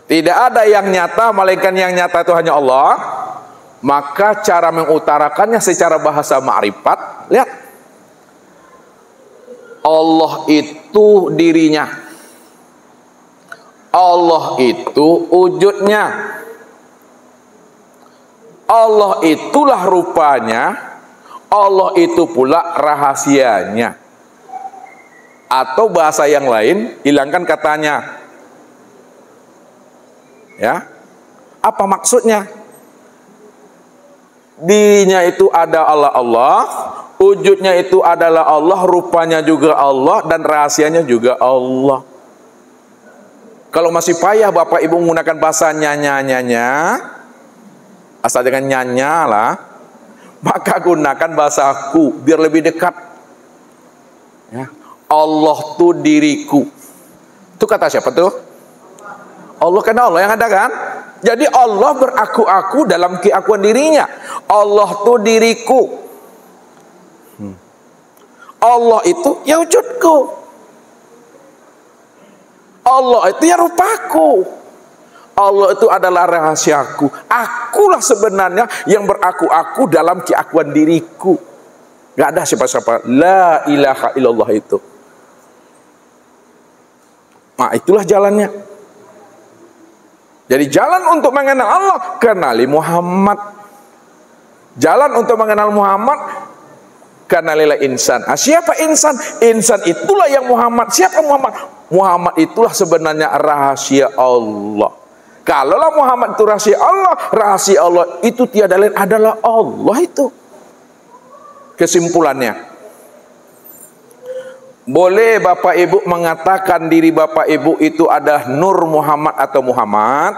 Tidak ada yang nyata, malaikat yang nyata itu hanya Allah. Maka cara mengutarakannya secara bahasa ma'rifat, lihat, Allah itu dirinya, Allah itu wujudnya, Allah itulah rupanya, Allah itu pula rahasianya. Atau bahasa yang lain, hilangkan katanya. Ya, apa maksudnya? Dirinya itu ada Allah, wujudnya itu adalah Allah, rupanya juga Allah, dan rahasianya juga Allah. Kalau masih payah Bapak Ibu menggunakan bahasa nyanya, asal dengan nyanya lah, maka gunakan bahasaku biar lebih dekat. Ya. Allah tuh diriku. Itu kata siapa tuh? Allah, karena Allah yang ada kan? Jadi Allah beraku-aku dalam keakuan dirinya. Allah tuh diriku. Allah itu ya wujudku. Allah itu ya rupaku. Allah itu adalah rahasiaku. Akulah sebenarnya yang beraku-aku dalam keakuan diriku. Gak ada siapa-siapa. La ilaha illallah itu. Nah, itulah jalannya. Jadi jalan untuk mengenal Allah, kenali Muhammad. Jalan untuk mengenal Muhammad, kenalilah insan. Siapa insan? Insan itulah yang Muhammad. Siapa Muhammad? Muhammad itulah sebenarnya rahasia Allah. Kalaulah Muhammad itu rahasia Allah itu tiada lain adalah Allah itu. Kesimpulannya, boleh Bapak Ibu mengatakan diri Bapak Ibu itu adalah Nur Muhammad atau Muhammad,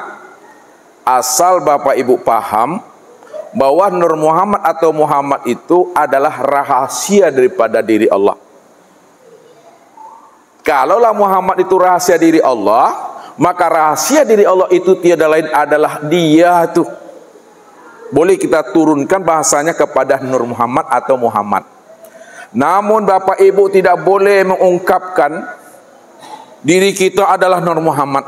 asal Bapak Ibu paham bahwa Nur Muhammad atau Muhammad itu adalah rahasia daripada diri Allah. Kalaulah Muhammad itu rahasia diri Allah, maka rahasia diri Allah itu tiada lain adalah Dia tuh. Boleh kita turunkan bahasanya kepada Nur Muhammad atau Muhammad. Namun Bapak Ibu tidak boleh mengungkapkan diri kita adalah Nur Muhammad.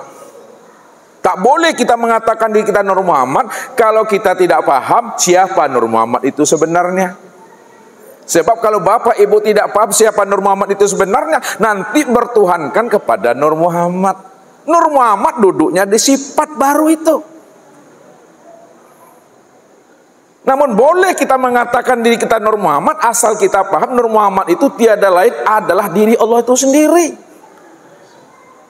Tak boleh kita mengatakan diri kita Nur Muhammad kalau kita tidak paham siapa Nur Muhammad itu sebenarnya. Sebab kalau Bapak Ibu tidak paham siapa Nur Muhammad itu sebenarnya, nanti bertuhankan kepada Nur Muhammad. Nur Muhammad duduknya di sifat baru itu. Namun boleh kita mengatakan diri kita Nur Muhammad asal kita paham Nur Muhammad itu tiada lain adalah diri Allah itu sendiri.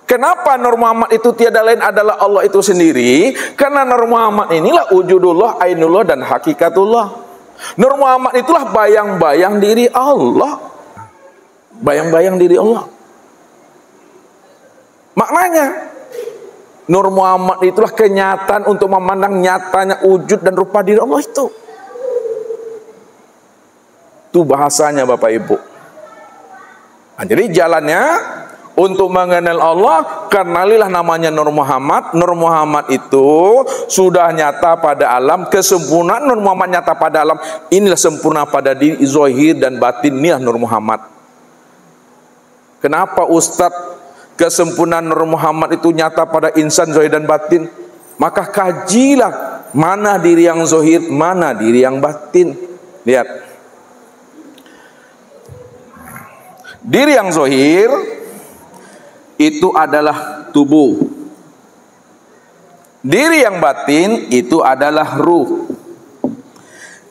Kenapa Nur Muhammad itu tiada lain adalah Allah itu sendiri? Karena Nur Muhammad inilah wujudullah, ainullah, dan hakikatullah. Nur Muhammad itulah bayang-bayang diri Allah. Bayang-bayang diri Allah. Maknanya Nur Muhammad itulah kenyataan untuk memandang nyatanya wujud dan rupa diri Allah itu. Itu bahasanya Bapak Ibu. Nah, jadi jalannya untuk mengenal Allah, kenalilah namanya Nur Muhammad. Nur Muhammad itu sudah nyata pada alam. Kesempurnaan Nur Muhammad nyata pada alam. Inilah sempurna pada diri, zahir dan batin. Inilah Nur Muhammad. Kenapa Ustadz kesempurnaan Nur Muhammad itu nyata pada insan, zahir dan batin? Maka kajilah mana diri yang zahir, mana diri yang batin. Lihat. Diri yang zahir itu adalah tubuh. Diri yang batin itu adalah ruh.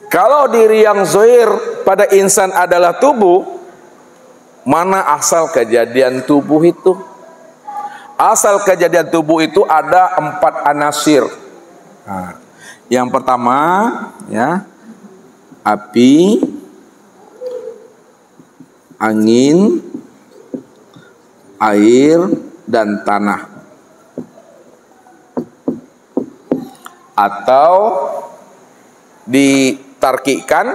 Kalau diri yang zahir pada insan adalah tubuh, mana asal kejadian tubuh itu? Asal kejadian tubuh itu ada 4 anasir. Nah, yang pertama, ya, api, angin, air, dan tanah. Atau ditarkikan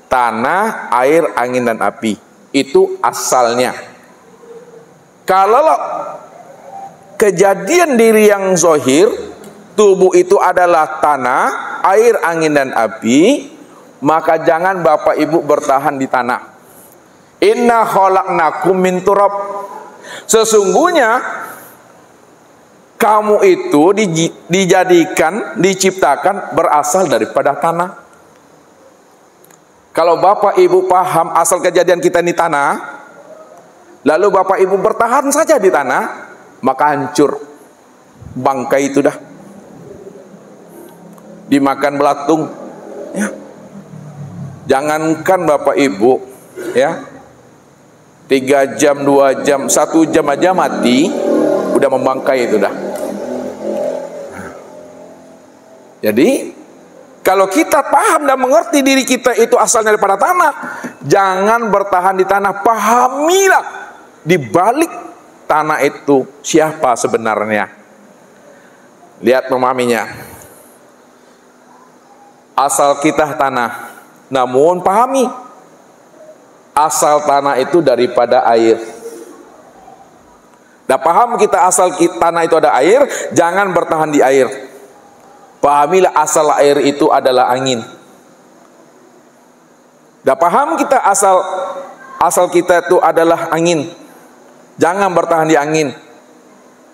tanah, air, angin, dan api. Itu asalnya. Kalau kejadian diri yang zahir, tubuh itu adalah tanah, air, angin, dan api, maka jangan Bapak Ibu bertahan di tanah. Inna khalaqnakum min turab. Sesungguhnya kamu itu diciptakan berasal daripada tanah. Kalau Bapak Ibu paham asal kejadian kita di tanah, lalu Bapak Ibu bertahan saja di tanah, maka hancur. Bangkai itu dah dimakan belatung, ya. Jangankan Bapak Ibu, ya, 3 jam, 2 jam, 1 jam aja mati, udah membangkai itu dah. Jadi kalau kita paham dan mengerti diri kita itu asalnya daripada tanah, jangan bertahan di tanah. Pahamilah di balik tanah itu siapa sebenarnya. Lihat memahaminya. Asal kita tanah, namun pahami asal tanah itu daripada air. Dah paham kita asal tanah itu ada air, jangan bertahan di air. Pahamilah asal air itu adalah angin. Dah paham kita asal kita itu adalah angin, jangan bertahan di angin.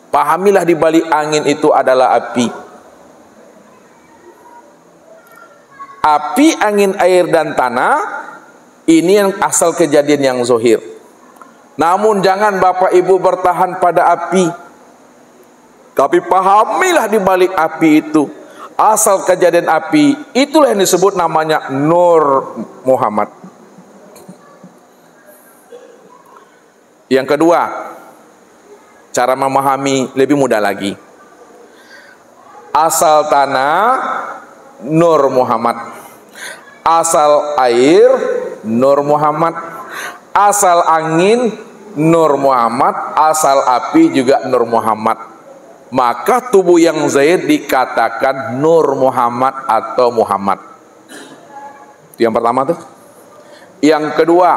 Pahamilah di balik angin itu adalah api. Api, angin, air, dan tanah, ini yang asal kejadian yang zahir. Namun jangan Bapak Ibu bertahan pada api, tapi pahamilah di balik api itu asal kejadian api, itulah yang disebut namanya Nur Muhammad. Yang kedua, cara memahami lebih mudah lagi. Asal tanah, Nur Muhammad. Asal air, Nur Muhammad. Asal angin, Nur Muhammad. Asal api juga Nur Muhammad. Maka tubuh yang zahir dikatakan Nur Muhammad atau Muhammad. Itu yang pertama tuh. Yang kedua,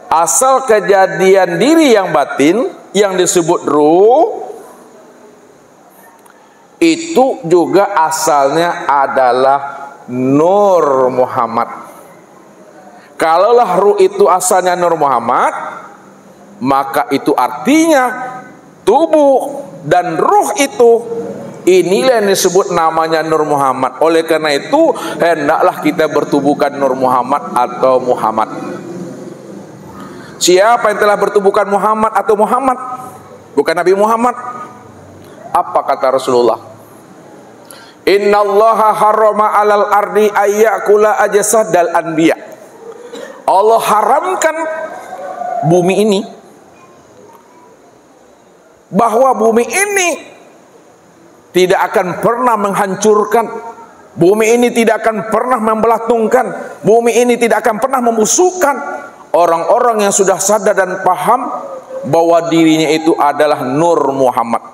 asal kejadian diri yang batin yang disebut ruh, itu juga asalnya adalah Nur Muhammad. Kalaulah ruh itu asalnya Nur Muhammad, maka itu artinya tubuh dan ruh itu, inilah yang disebut namanya Nur Muhammad. Oleh karena itu hendaklah kita bertubuhkan Nur Muhammad atau Muhammad. Siapa yang telah bertubuhkan Muhammad atau Muhammad? Bukan Nabi Muhammad. Apa kata Rasulullah? Innallaha harrama 'alal ardi ayyakula ajsadal anbiya. Allah haramkan bumi ini, bahwa bumi ini tidak akan pernah menghancurkan, bumi ini tidak akan pernah membelatungkan, bumi ini tidak akan pernah membusukkan orang-orang yang sudah sadar dan paham bahwa dirinya itu adalah Nur Muhammad.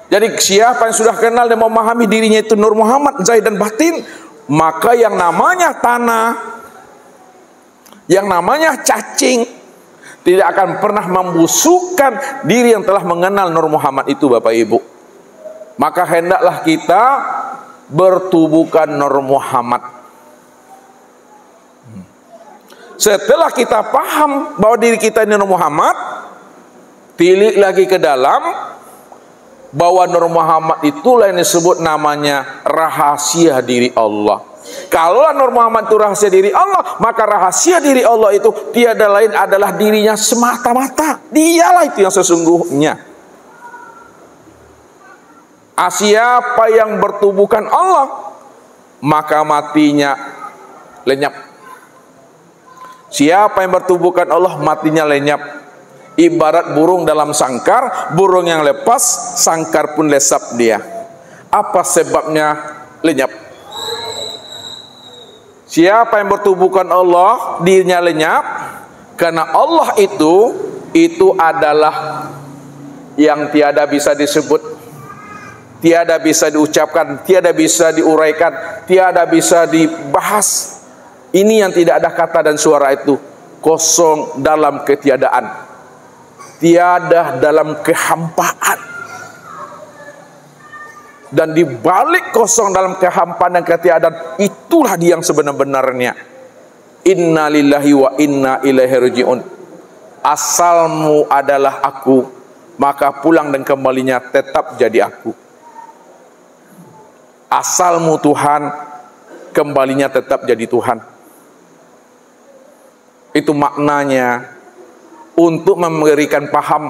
Jadi siapa yang sudah kenal dan memahami dirinya itu Nur Muhammad, zahir dan batin, maka yang namanya tanah, yang namanya cacing, tidak akan pernah membusukkan diri yang telah mengenal Nur Muhammad itu, Bapak Ibu. Maka hendaklah kita bertubuhkan Nur Muhammad. Setelah kita paham bahwa diri kita ini Nur Muhammad, tilik lagi ke dalam bahwa Nur Muhammad itulah yang disebut namanya rahasia diri Allah. Kalau Nur Muhammad itu rahasia diri Allah, maka rahasia diri Allah itu tiada lain adalah dirinya semata-mata. Dialah itu yang sesungguhnya. Siapa yang bertubuhkan Allah, maka matinya lenyap. Siapa yang bertubuhkan Allah, matinya lenyap. Ibarat burung dalam sangkar, burung yang lepas, sangkar pun lesap dia. Apa sebabnya lenyap? Siapa yang bertubuhkan Allah, dirinya lenyap, karena Allah itu adalah yang tiada bisa disebut, tiada bisa diucapkan, tiada bisa diuraikan, tiada bisa dibahas. Ini yang tidak ada kata dan suara itu, kosong dalam ketiadaan, tiada dalam kehampaan. Dan di balik kosong dalam kehampaan dan ketiadaan, itulah dia yang sebenar-benarnya. Inna lillahi wa inna ilaihi raji'un. Asalmu adalah aku, maka pulang dan kembalinya tetap jadi aku. Asalmu Tuhan, kembalinya tetap jadi Tuhan. Itu maknanya, untuk memberikan paham,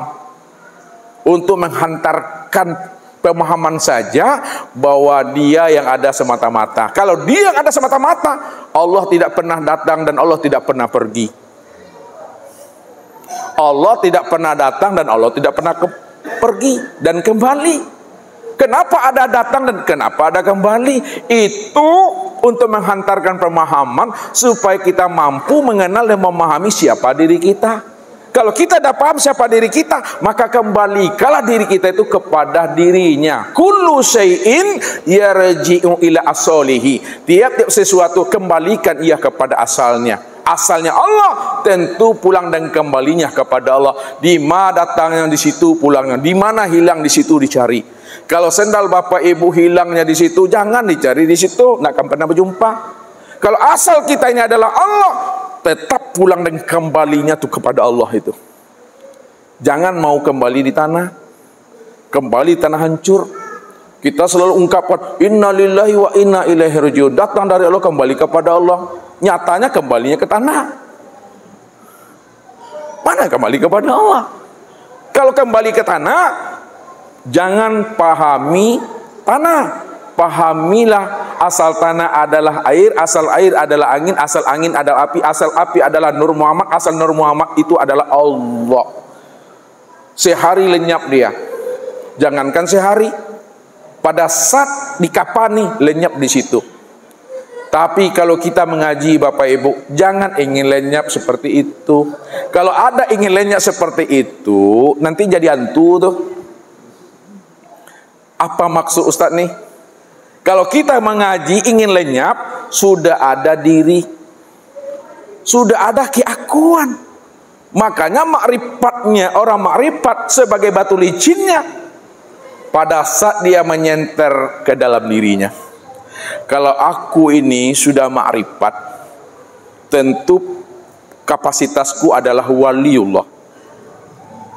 untuk menghantarkan pemahaman saja bahwa dia yang ada semata-mata. Kalau dia yang ada semata-mata, Allah tidak pernah datang dan Allah tidak pernah pergi. Allah tidak pernah datang dan Allah tidak pernah pergi dan kembali. Kenapa ada datang dan kenapa ada kembali? Itu untuk menghantarkan pemahaman supaya kita mampu mengenal dan memahami siapa diri kita. Kalau kita dah paham siapa diri kita, maka kembalikanlah diri kita itu kepada dirinya. Kullu syai'in yarji'u ila asalihi. Tiap-tiap sesuatu kembalikan ia kepada asalnya. Asalnya Allah, tentu pulang dan kembalinya kepada Allah. Di mana datangnya di situ pulangnya, di mana hilang di situ dicari. Kalau sendal bapak ibu hilangnya di situ, jangan dicari di situ, tidak akan pernah berjumpa. Kalau asal kita ini adalah Allah, tetap pulang dan kembalinya tuh kepada Allah itu. Jangan mau kembali di tanah, kembali tanah hancur. Kita selalu ungkapkan inna lillahi wa inna ilaihi raji'un. Datang dari Allah, kembali kepada Allah. Nyatanya kembalinya ke tanah. Mana kembali kepada Allah? Kalau kembali ke tanah, jangan pahami tanah, pahamilah asal tanah adalah air, asal air adalah angin, asal angin adalah api, asal api adalah Nur Muhammad, asal Nur Muhammad itu adalah Allah. Sehari lenyap dia, jangankan sehari, pada saat dikapani lenyap di situ. Tapi kalau kita mengaji Bapak Ibu, jangan ingin lenyap seperti itu. Kalau ada ingin lenyap seperti itu, nanti jadi hantu tuh. Apa maksud Ustadz nih? Kalau kita mengaji ingin lenyap, sudah ada diri, sudah ada keakuan. Makanya makrifatnya, orang makrifat sebagai batu licinnya, pada saat dia menyenter ke dalam dirinya. Kalau aku ini sudah makrifat, tentu kapasitasku adalah waliullah.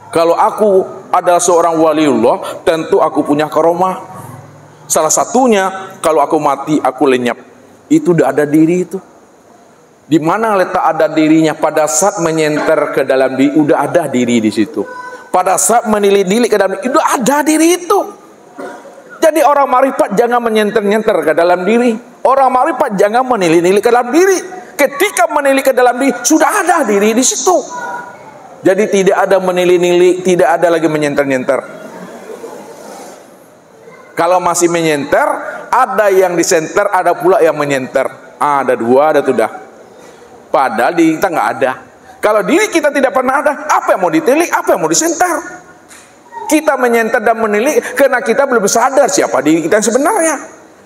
Kalau aku adalah seorang waliullah, tentu aku punya karomah. Salah satunya, kalau aku mati, aku lenyap. Itu udah ada diri itu. Di mana letak ada dirinya? Pada saat menyenter ke dalam diri, udah ada diri di situ. Pada saat menilik-nilik ke dalam diri, udah ada diri itu. Jadi orang makrifat jangan menyenter-nyenter ke dalam diri. Orang makrifat jangan menilik-nilik ke dalam diri. Ketika menilik ke dalam diri, sudah ada diri di situ. Jadi tidak ada menilik-nilik, tidak ada lagi menyenter-nyenter. Kalau masih menyenter, ada yang disenter, ada pula yang menyenter. Ada dua, ada sudah. Padahal diri kita nggak ada. Kalau diri kita tidak pernah ada, apa yang mau ditilik, apa yang mau disenter? Kita menyenter dan menilik karena kita belum sadar siapa diri kita yang sebenarnya.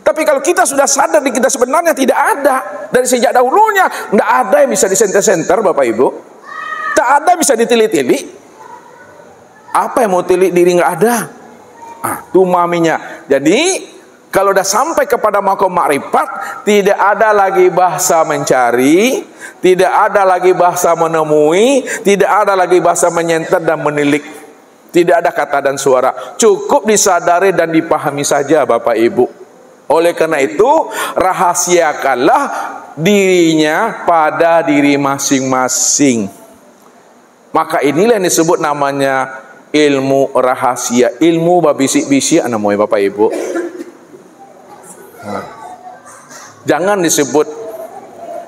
Tapi kalau kita sudah sadar diri kita sebenarnya tidak ada. Dari sejak dahulunya, nggak ada yang bisa disenter-senter Bapak Ibu. Tak ada bisa ditilik-tilik. Apa yang mau tilik diri nggak ada. Itu maminya. Jadi kalau udah sampai kepada makom makrifat, tidak ada lagi bahasa mencari, tidak ada lagi bahasa menemui, tidak ada lagi bahasa menyenter dan menilik. Tidak ada kata dan suara. Cukup disadari dan dipahami saja Bapak Ibu. Oleh karena itu, rahasiakanlah dirinya pada diri masing-masing. Maka inilah yang disebut namanya ilmu rahasia, ilmu babisik-bisik anak moy Bapak Ibu. Jangan disebut,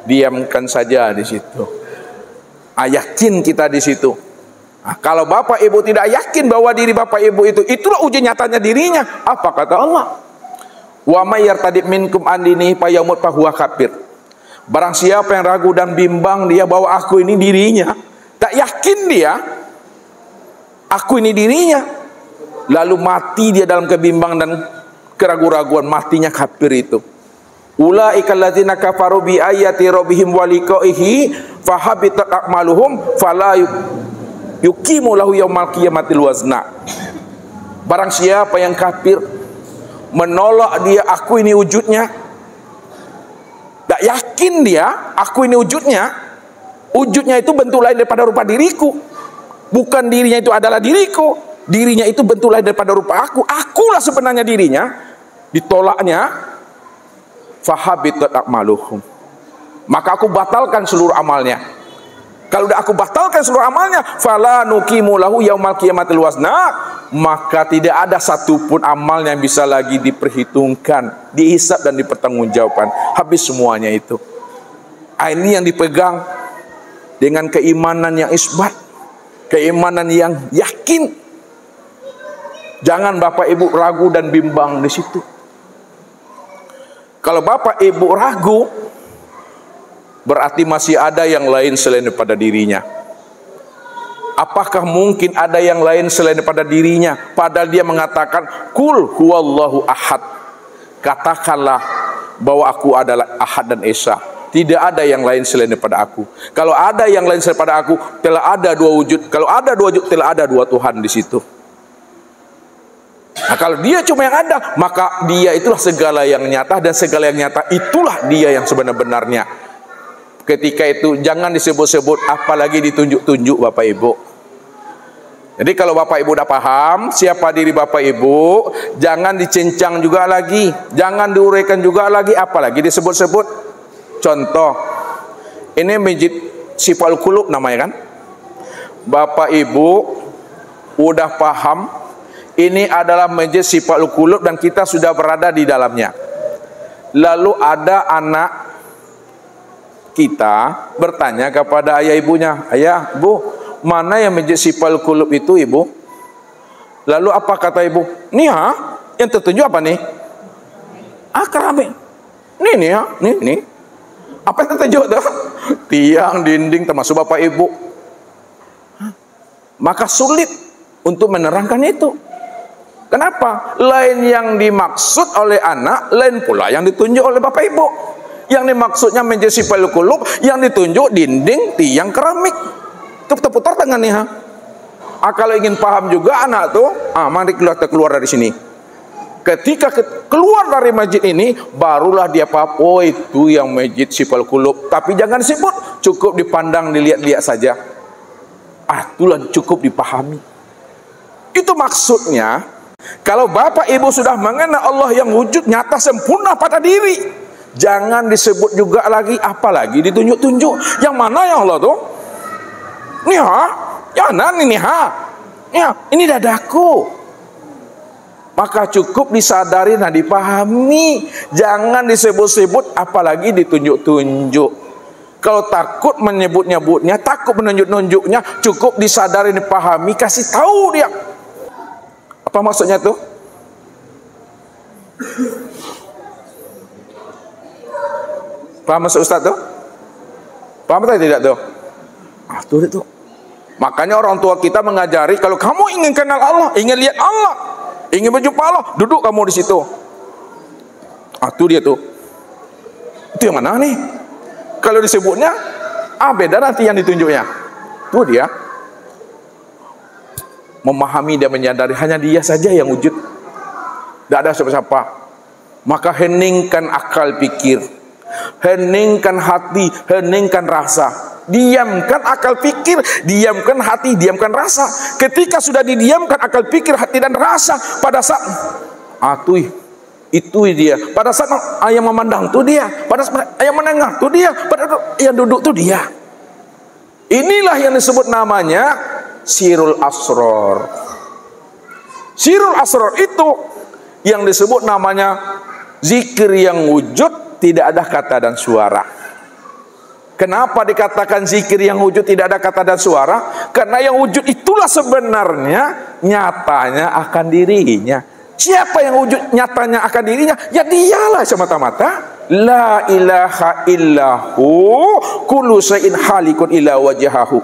diamkan saja di situ. Yakin kita di situ. Kalau Bapak Ibu tidak yakin bahwa diri Bapak Ibu itu, itulah uji nyatanya dirinya. Apa kata Allah? Wa may yartadid minkum an dinihi fayamut fahuwa kafir. Barang siapa yang ragu dan bimbang dia bahwa aku ini dirinya, tak yakin dia, aku ini dirinya, lalu mati dia dalam kebimbangan dan keraguan-raguan, matinya kafir itu. Ulaika alladzina kafaru bi ayati rabbihim wa liqaihi fahabitat a'maluhum fala yuqimu lahu yaumal qiyamatil wazna. Barang siapa yang kafir, menolak dia aku ini wujudnya, tak yakin dia aku ini wujudnya, wujudnya itu bentuk lain daripada rupa diriku, bukan dirinya itu adalah diriku, dirinya itu bentuk lain daripada rupa aku, akulah sebenarnya dirinya, ditolaknya, fahabitat a'maluhum, maka aku batalkan seluruh amalnya. Kalau udah aku batalkan seluruh amalnya, fala nuqimu lahu yaumal qiyamatil wazna, maka tidak ada satupun amalnya yang bisa lagi diperhitungkan, dihisab dan dipertanggungjawabkan. Habis semuanya itu. Ini yang dipegang dengan keimanan yang isbat, keimanan yang yakin. Jangan Bapak Ibu ragu dan bimbang di situ. Kalau Bapak Ibu ragu, berarti masih ada yang lain selain daripada dirinya. Apakah mungkin ada yang lain selain daripada dirinya? Padahal dia mengatakan, Kul huwallahu ahad. Katakanlah bahwa aku adalah Ahad dan Esa. Tidak ada yang lain selain daripada aku. Kalau ada yang lain selain daripada aku, telah ada dua wujud. Kalau ada dua wujud, telah ada dua Tuhan di situ. Nah, kalau dia cuma yang ada, maka dia itulah segala yang nyata, dan segala yang nyata itulah dia yang sebenar-benarnya. Ketika itu jangan disebut-sebut, apalagi ditunjuk-tunjuk Bapak Ibu. Jadi kalau Bapak Ibu udah paham siapa diri Bapak Ibu, jangan dicincang juga lagi, jangan diuraikan juga lagi, apalagi disebut-sebut. Contoh, ini masjid Sifal Qulub namanya kan. Bapak Ibu udah paham ini adalah masjid Sifal Qulub dan kita sudah berada di dalamnya. Lalu ada anak kita bertanya kepada ayah ibunya, ayah, bu, mana yang masjid Sifal Qulub itu ibu? Lalu apa kata ibu? Nih ha, yang tertunjuk apa nih? Keramik. Nih ha, nih. Apa yang tertunjuk tuh? Tiang, dinding, termasuk Bapak Ibu. Maka sulit untuk menerangkan itu. Kenapa? Lain yang dimaksud oleh anak, lain pula yang ditunjuk oleh Bapak Ibu. Yang dimaksudnya masjid Sifal Qulub, yang ditunjuk dinding, tiang, keramik. Putar tangan nih ha. Kalau ingin paham juga anak tuh, mari keluar dari sini. Ketika keluar dari masjid ini, barulah dia paham, oh itu yang masjid Sifal Qulub. Tapi jangan disebut, cukup dipandang, dilihat-lihat saja. Itulah cukup dipahami. Itu maksudnya, kalau Bapak Ibu sudah mengenal Allah yang wujud nyata sempurna pada diri, jangan disebut juga lagi, apalagi ditunjuk-tunjuk. Yang mana yang Allah tuh? Nih ha, ya nani nih ha, ya ini dadaku. Maka cukup disadari dan dipahami, jangan disebut-sebut, apalagi ditunjuk-tunjuk. Kalau takut menyebut-nyebutnya, takut menunjuk-nunjuknya, cukup disadari, dipahami, kasih tahu dia. Apa maksudnya tuh? Paham maksud Ustaz tuh? Paham atau tidak tuh? Tuh. Makanya orang tua kita mengajari, kalau kamu ingin kenal Allah, ingin lihat Allah, ingin berjumpa Allah, duduk kamu di situ. Tuh dia tuh. Itu yang mana nih? Kalau disebutnya, beda nanti yang ditunjuknya. Tuh dia. Memahami dan menyadari hanya dia saja yang wujud. Tidak ada siapa-siapa. Maka heningkan akal pikir, heningkan hati, heningkan rasa. Diamkan akal pikir, diamkan hati, diamkan rasa. Ketika sudah didiamkan akal pikir, hati dan rasa, pada saat itu dia. Pada saat yang memandang itu dia. Pada saat yang menengah itu dia. Pada saat yang duduk itu dia. Inilah yang disebut namanya Sirul Asror. Sirul asrar itu yang disebut namanya zikir yang wujud, tidak ada kata dan suara. Kenapa dikatakan zikir yang wujud tidak ada kata dan suara? Karena yang wujud itulah sebenarnya nyatanya akan dirinya. Siapa yang wujud nyatanya akan dirinya? Ya dialah semata-mata. La ilaha illahu kullu syai'in halikun illa wajhahu.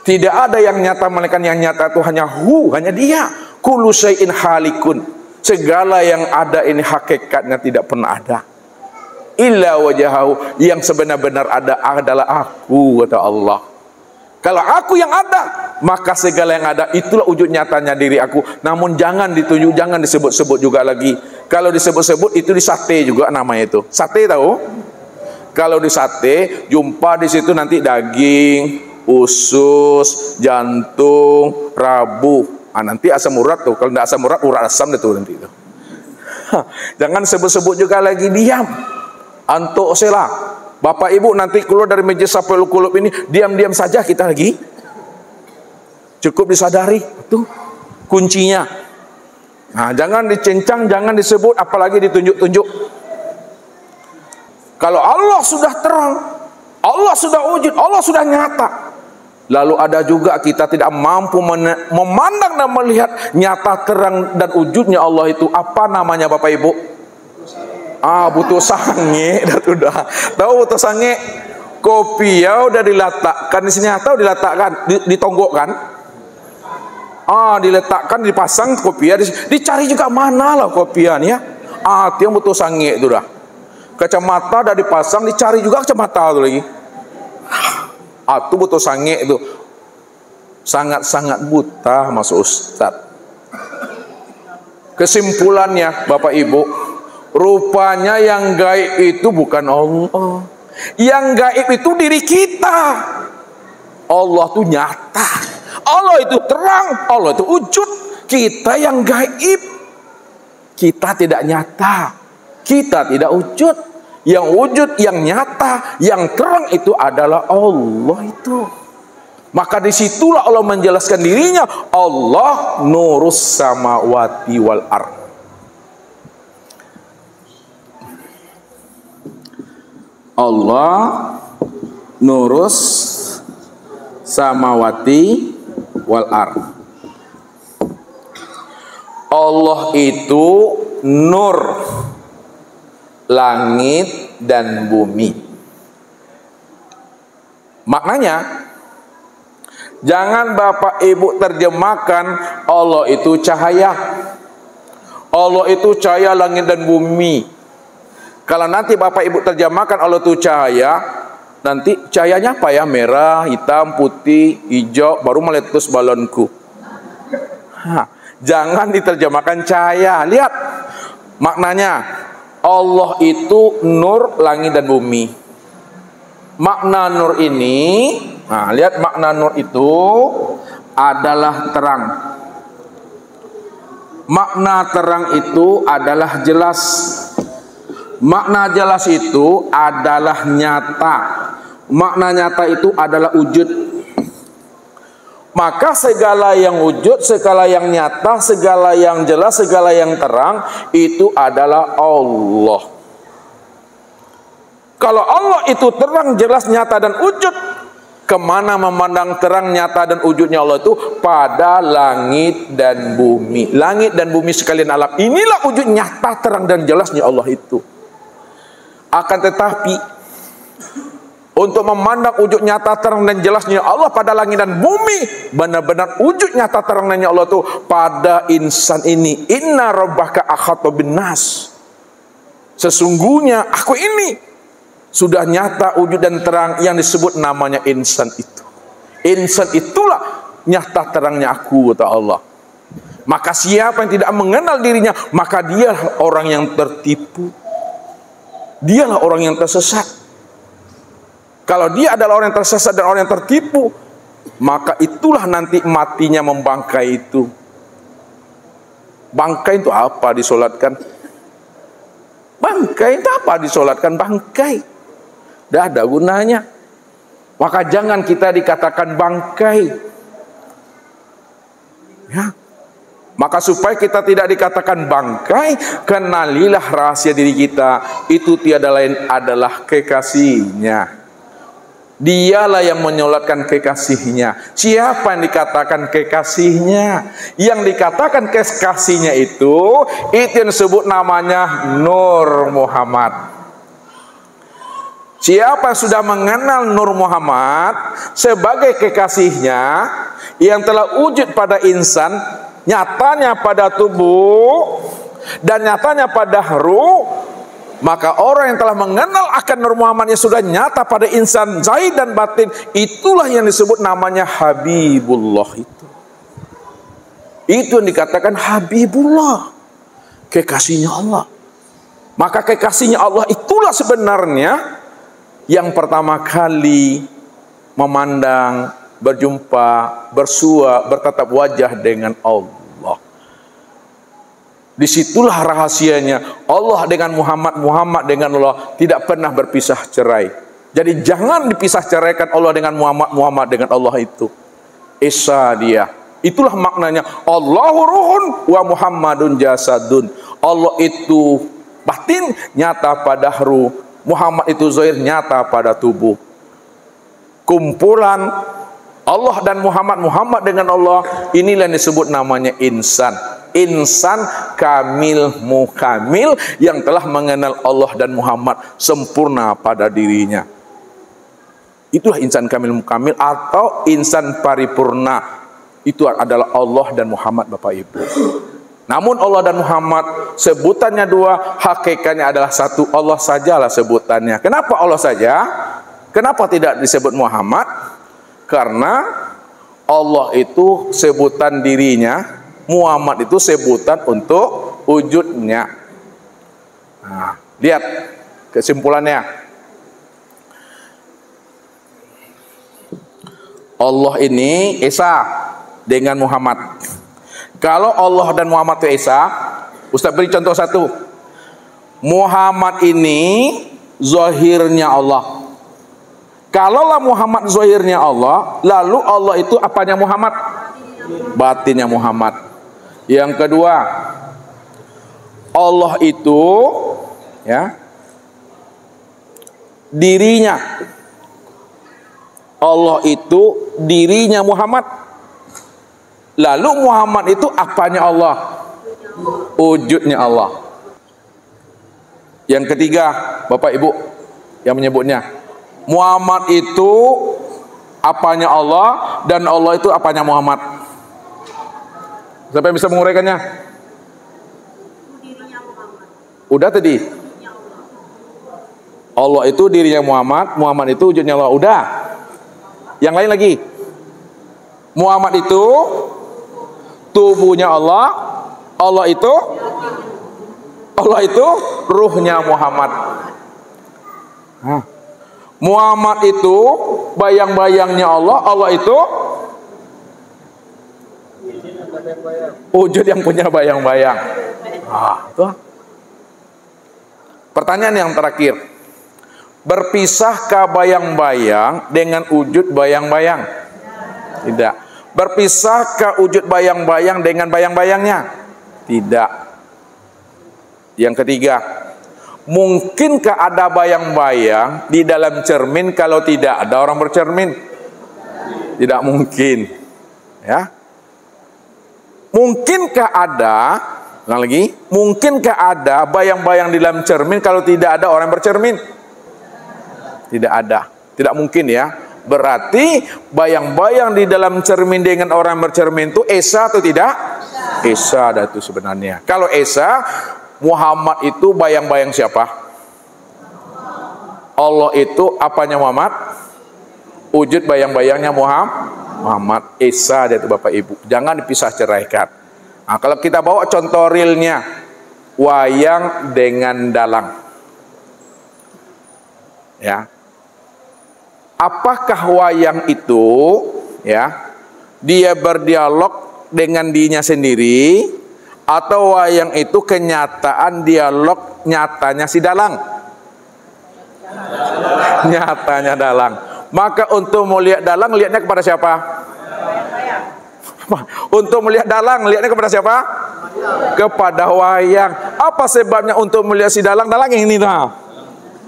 Tidak ada yang nyata, melainkan yang nyata itu hanya hanya dia. Kullu syai'in halikun. Segala yang ada ini hakikatnya tidak pernah ada. Illa wajahahu, yang sebenar-benar ada adalah aku, kata Allah. Kalau aku yang ada, maka segala yang ada itulah wujud nyatanya diri aku. Namun jangan ditunjuk, jangan disebut-sebut juga lagi. Kalau disebut-sebut itu di sate juga namanya itu. Sate tahu? Kalau di sate jumpa di situ nanti daging, usus, jantung, rabu. Nanti asam urat tuh. Kalau tidak asam urat asam itu nanti itu. Jangan sebut-sebut juga lagi, diam. Antuk sela, bapak ibu nanti keluar dari majelis Safaul Qulub ini, diam-diam saja kita lagi. Cukup disadari, itu kuncinya. Nah, jangan dicencang, jangan disebut, apalagi ditunjuk-tunjuk. Kalau Allah sudah terang, Allah sudah wujud, Allah sudah nyata. Lalu ada juga kita tidak mampu memandang dan melihat nyata terang dan wujudnya Allah itu. Apa namanya bapak ibu? Butuh sange, dah. Tahu butuh sange? Kopiah udah diletakkan di sini, atau diletakkan, ditonggokkan. Diletakkan, dipasang kopiah, dicari juga mana lah kopiahnya. Itu yang butuh sange itu dah. Kacamata udah dipasang, dicari juga kacamata itu lagi. Itu butuh sange itu. Sangat-sangat buta masuk Ustaz. Kesimpulannya Bapak Ibu, rupanya yang gaib itu bukan Allah. Yang gaib itu diri kita. Allah itu nyata, Allah itu terang, Allah itu wujud. Kita yang gaib, kita tidak nyata, kita tidak wujud. Yang wujud, yang nyata, yang terang itu adalah Allah itu. Maka disitulah Allah menjelaskan dirinya, Allah nurus samawati wal ard. Allah nurus samawati wal ard. Allah itu nur langit dan bumi. Maknanya, jangan Bapak Ibu terjemahkan Allah itu cahaya. Allah itu cahaya langit dan bumi. Kalau nanti Bapak Ibu terjemahkan Allah itu cahaya, nanti cahayanya apa ya? Merah, hitam, putih, hijau, baru meletus balonku. Jangan diterjemahkan cahaya. Lihat maknanya. Allah itu nur langit dan bumi. Makna nur ini, lihat makna nur itu adalah terang. Makna terang itu adalah jelas. Makna jelas itu adalah nyata. Makna nyata itu adalah wujud. Maka segala yang wujud, segala yang nyata, segala yang jelas, segala yang terang itu adalah Allah. Kalau Allah itu terang, jelas, nyata dan wujud, kemana memandang terang, nyata dan wujudnya Allah itu? Pada langit dan bumi. Langit dan bumi sekalian alam. Inilah wujud nyata, terang dan jelasnya Allah itu. Akan tetapi untuk memandang wujud nyata terang dan jelasnya Allah pada langit dan bumi, benar-benar wujud nyata terangnya Allah itu pada insan ini. Inna rabbaka akhata binnas. Sesungguhnya aku ini sudah nyata wujud dan terang yang disebut namanya insan itu. Insan itulah nyata terangnya aku, kata Allah. Maka siapa yang tidak mengenal dirinya, maka dialah orang yang tertipu. Dialah orang yang tersesat. Kalau dia adalah orang yang tersesat dan orang yang tertipu, maka itulah nanti matinya membangkai itu. Bangkai itu apa disolatkan? Bangkai itu apa disolatkan? Bangkai. Tidak ada gunanya. Maka jangan kita dikatakan bangkai. Ya. Maka supaya kita tidak dikatakan bangkai, kenalilah rahasia diri kita, itu tiada lain adalah kekasihnya. Dialah yang menyolatkan kekasihnya. Siapa yang dikatakan kekasihnya? Yang dikatakan kekasihnya itu yang disebut namanya Nur Muhammad. Siapa yang sudah mengenal Nur Muhammad sebagai kekasihnya, yang telah wujud pada insan, nyatanya pada tubuh dan nyatanya pada ruh, maka orang yang telah mengenal akan Nur Muhammad yang sudah nyata pada insan zahir dan batin, itulah yang disebut namanya Habibullah. Itu yang dikatakan Habibullah, kekasihnya Allah. Maka kekasihnya Allah itulah sebenarnya yang pertama kali memandang, berjumpa, bersua, bertatap wajah dengan Allah. Disitulah rahasianya. Allah dengan Muhammad, Muhammad dengan Allah tidak pernah berpisah cerai. Jadi jangan dipisah ceraikan Allah dengan Muhammad, Muhammad dengan Allah itu. Esa dia. Itulah maknanya. Allahu ruhun wa Muhammadun jasadun. Allah itu batin, nyata pada ruh. Muhammad itu zahir, nyata pada tubuh. Kumpulan Allah dan Muhammad, Muhammad dengan Allah, inilah yang disebut namanya insan. Insan kamil mukamil yang telah mengenal Allah dan Muhammad sempurna pada dirinya. Itulah insan kamil mukamil atau insan paripurna. Itu adalah Allah dan Muhammad, Bapak Ibu. Namun Allah dan Muhammad sebutannya dua, hakikatnya adalah satu. Allah sajalah sebutannya. Kenapa Allah saja? Kenapa tidak disebut Muhammad? Karena Allah itu sebutan dirinya, Muhammad itu sebutan untuk wujudnya. Nah, lihat kesimpulannya. Allah ini Esa dengan Muhammad. Kalau Allah dan Muhammad itu Esa, Ustaz beri contoh satu. Muhammad ini zahirnya Allah. Kalaulah Muhammad zahirnya Allah, lalu Allah itu apanya Muhammad? Batinnya Muhammad. Yang kedua, Allah itu ya dirinya. Allah itu dirinya Muhammad. Lalu Muhammad itu apanya Allah? Wujudnya Allah. Yang ketiga, Bapak Ibu yang menyebutnya, Muhammad itu apanya Allah dan Allah itu apanya Muhammad. Siapa yang bisa menguraikannya? Udah tadi. Allah itu dirinya Muhammad, Muhammad itu wujudnya Allah. Udah. Yang lain lagi. Muhammad itu tubuhnya Allah, Allah itu ruhnya Muhammad. Muhammad itu bayang-bayangnya Allah, Allah itu wujud yang punya bayang-bayang. Pertanyaan yang terakhir, berpisahkah bayang-bayang dengan wujud bayang-bayang? Tidak. Berpisahkah wujud bayang-bayang dengan bayang-bayangnya? Tidak. Yang ketiga, mungkinkah ada bayang-bayang di dalam cermin kalau tidak ada orang bercermin? Tidak mungkin. Ya. Mungkinkah ada, ulang lagi, mungkinkah ada bayang-bayang di dalam cermin kalau tidak ada orang bercermin? Tidak ada. Tidak mungkin ya. Berarti bayang-bayang di dalam cermin dengan orang bercermin itu Esa atau tidak? Esa ada itu sebenarnya. Kalau Esa, Muhammad itu bayang-bayang siapa? Allah itu apanya Muhammad? Wujud bayang-bayangnya Muhammad. Esa ada itu Bapak Ibu. Jangan dipisah ceraikan. Nah, kalau kita bawa contoh realnya, wayang dengan dalang. Ya. Apakah wayang itu ya dia berdialog dengan dirinya sendiri atau wayang itu kenyataan dialog nyatanya si dalang? Nyatanya dalang. Maka untuk melihat dalang lihatnya kepada siapa? Untuk melihat dalang, lihatnya kepada siapa? Kepada wayang. Apa sebabnya untuk melihat si dalang? Dalang yang ini nah.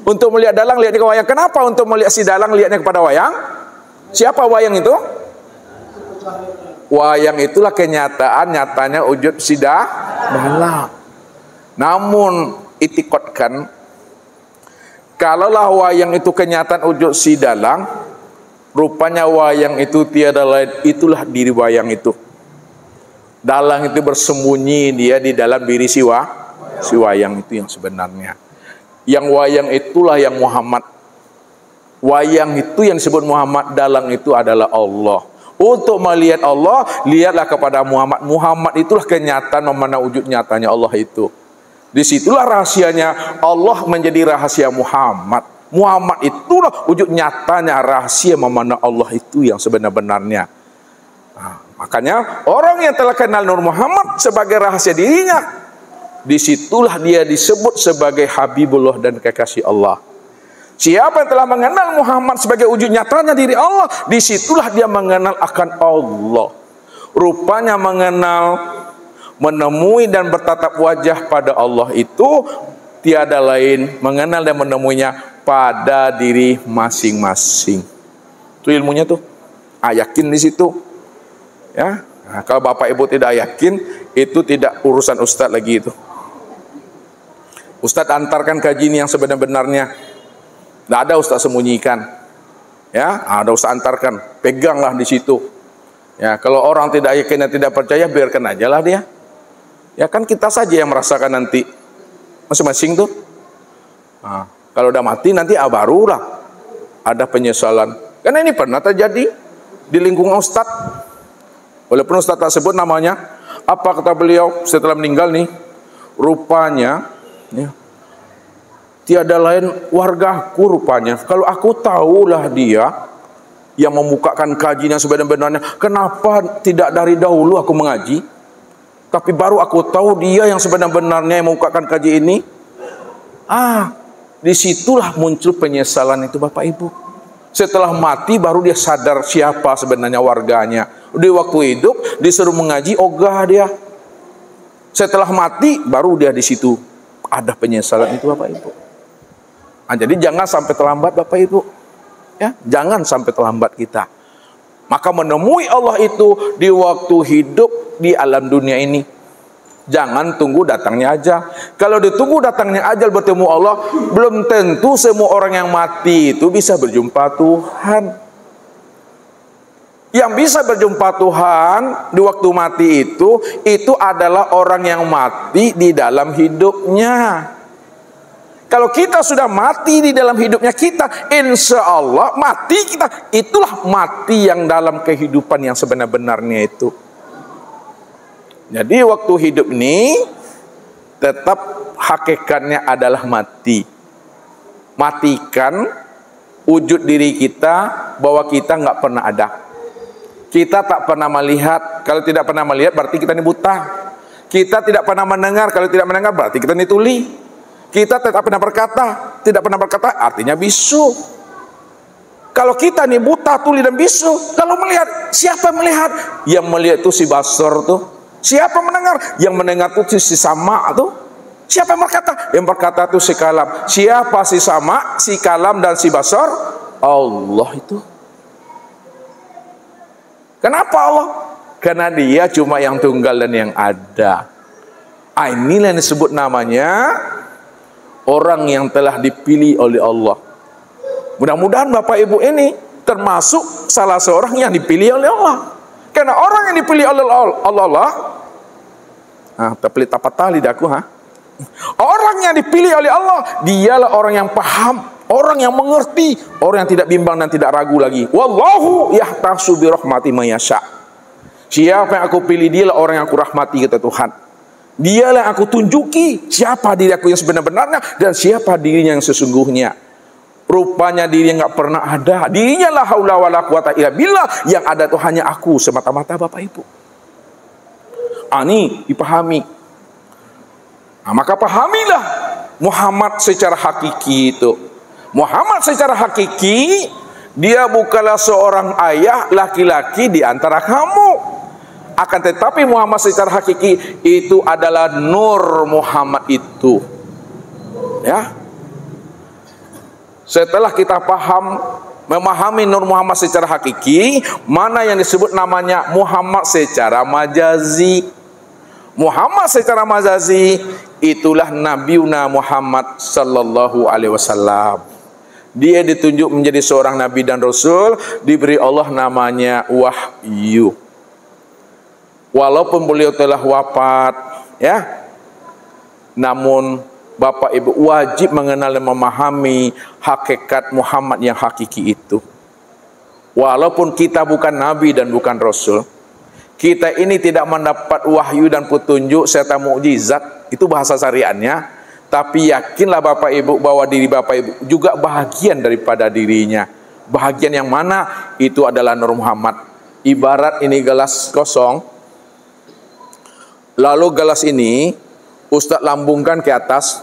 Untuk melihat dalang lihatnya ke wayang. Kenapa untuk melihat si dalang lihatnya kepada wayang? Siapa wayang itu? Wayang itulah kenyataan, nyatanya wujud si dalang. Namun itikotkan, kalaulah wayang itu kenyataan wujud si dalang, rupanya wayang itu tiada lain, itulah diri wayang itu. Dalang itu bersembunyi dia di dalam diri si wayang itu yang sebenarnya. Yang wayang itulah yang Muhammad. Wayang itu yang disebut Muhammad, dalang itu adalah Allah. Untuk melihat Allah, lihatlah kepada Muhammad. Muhammad itulah kenyataan memandang wujud nyatanya Allah itu. Disitulah rahasianya Allah menjadi rahasia Muhammad. Muhammad itulah wujud nyatanya rahasia memandang Allah itu yang sebenar-benarnya. Nah, makanya orang yang telah kenal Nur Muhammad sebagai rahasia dirinya, disitulah dia disebut sebagai Habibullah dan kekasih Allah. Siapa yang telah mengenal Muhammad sebagai wujud nyatanya diri Allah, disitulah dia mengenal akan Allah. Rupanya menemui dan bertatap wajah pada Allah itu tiada lain, mengenal dan menemuinya pada diri masing-masing. Itu ilmunya tuh. Yakin di situ. Ya. Nah, kalau Bapak Ibu tidak yakin, itu tidak urusan Ustadz lagi itu. Ustadz antarkan kaji ini yang sebenar-benarnya. Tidak ada Ustaz sembunyikan, ya, ada Ustaz antarkan, peganglah di situ. Ya, kalau orang tidak yakin dan tidak percaya, biarkan aja lah dia. Ya kan kita saja yang merasakan nanti, masing-masing tuh. Nah, kalau udah mati nanti barulah ada penyesalan. Karena ini pernah terjadi di lingkungan Ustaz. Walaupun Ustaz tak sebut namanya, apa kata beliau setelah meninggal nih? Rupanya, ya, tiada lain wargaku rupanya. Kalau aku tahulah dia yang membukakan kajian yang sebenarnya, kenapa tidak dari dahulu aku mengaji? Tapi baru aku tahu dia yang sebenarnya yang membukakan kaji ini. Disitulah muncul penyesalan itu Bapak Ibu. Setelah mati baru dia sadar siapa sebenarnya warganya. Di waktu hidup disuruh mengaji, ogah dia. Setelah mati baru dia di situ ada penyesalan itu Bapak Ibu. Jadi jangan sampai terlambat Bapak Ibu, ya, jangan sampai terlambat kita. Maka menemui Allah itu di waktu hidup di alam dunia ini. Jangan tunggu datangnya ajal. Kalau ditunggu datangnya ajal bertemu Allah, belum tentu semua orang yang mati itu bisa berjumpa Tuhan. Yang bisa berjumpa Tuhan di waktu mati itu adalah orang yang mati di dalam hidupnya. Kalau kita sudah mati di dalam hidupnya kita, insya Allah mati kita, itulah mati yang dalam kehidupan yang sebenar-benarnya itu. Jadi waktu hidup ini tetap hakikatnya adalah mati. Matikan wujud diri kita bahwa kita nggak pernah ada. Kita tak pernah melihat. Kalau tidak pernah melihat berarti kita ini buta. Kita tidak pernah mendengar. Kalau tidak mendengar berarti kita ini tuli. Kita tidak pernah berkata artinya bisu. Kalau kita nih buta, tuli dan bisu, kalau melihat, siapa yang melihat? Yang melihat itu si basar tuh. Siapa mendengar? Yang mendengar itu si sama tuh. Siapa yang berkata? Yang berkata itu si kalam. Siapa si sama, si kalam dan si basar? Allah itu. Kenapa Allah? Karena dia cuma yang tunggal dan yang ada. Inilah yang disebut namanya orang yang telah dipilih oleh Allah. Mudah-mudahan Bapak Ibu ini termasuk salah seorang yang dipilih oleh Allah. Karena orang yang dipilih oleh Allah, terpelit apa tali daku, orang yang dipilih oleh Allah, dialah orang yang paham, orang yang mengerti, orang yang tidak bimbang dan tidak ragu lagi. Wallahu yahtasu bi rahmati may yasha. Siapa yang aku pilih, dialah orang yang aku rahmati, kata Tuhan. Dialah yang aku tunjuki siapa diri aku yang sebenar-benarnya dan siapa dirinya yang sesungguhnya. Rupanya dirinya nggak pernah ada. Dirinya la haula wala quwata illa billah, yang ada itu hanya aku semata-mata Bapak Ibu. Ini dipahami. Maka pahamilah Muhammad secara hakiki itu. Muhammad secara hakiki, dia bukanlah seorang ayah laki-laki di antara kamu. Akan tetapi Muhammad secara hakiki itu adalah nur Muhammad itu. Ya. Setelah kita memahami nur Muhammad secara hakiki, mana yang disebut namanya Muhammad secara majazi. Muhammad secara majazi itulah Nabiuna Muhammad sallallahu alaihi wasallam. Dia ditunjuk menjadi seorang nabi dan rasul, diberi Allah namanya wahyu. Walaupun beliau telah wafat, ya, namun Bapak Ibu wajib mengenal dan memahami hakikat Muhammad yang hakiki itu. Walaupun kita bukan nabi dan bukan rasul, kita ini tidak mendapat wahyu dan petunjuk serta mukjizat, itu bahasa syariatnya. Tapi yakinlah Bapak Ibu bahwa diri Bapak Ibu juga bahagian daripada dirinya. Bahagian yang mana? Itu adalah Nur Muhammad. Ibarat ini gelas kosong, lalu gelas ini Ustaz lambungkan ke atas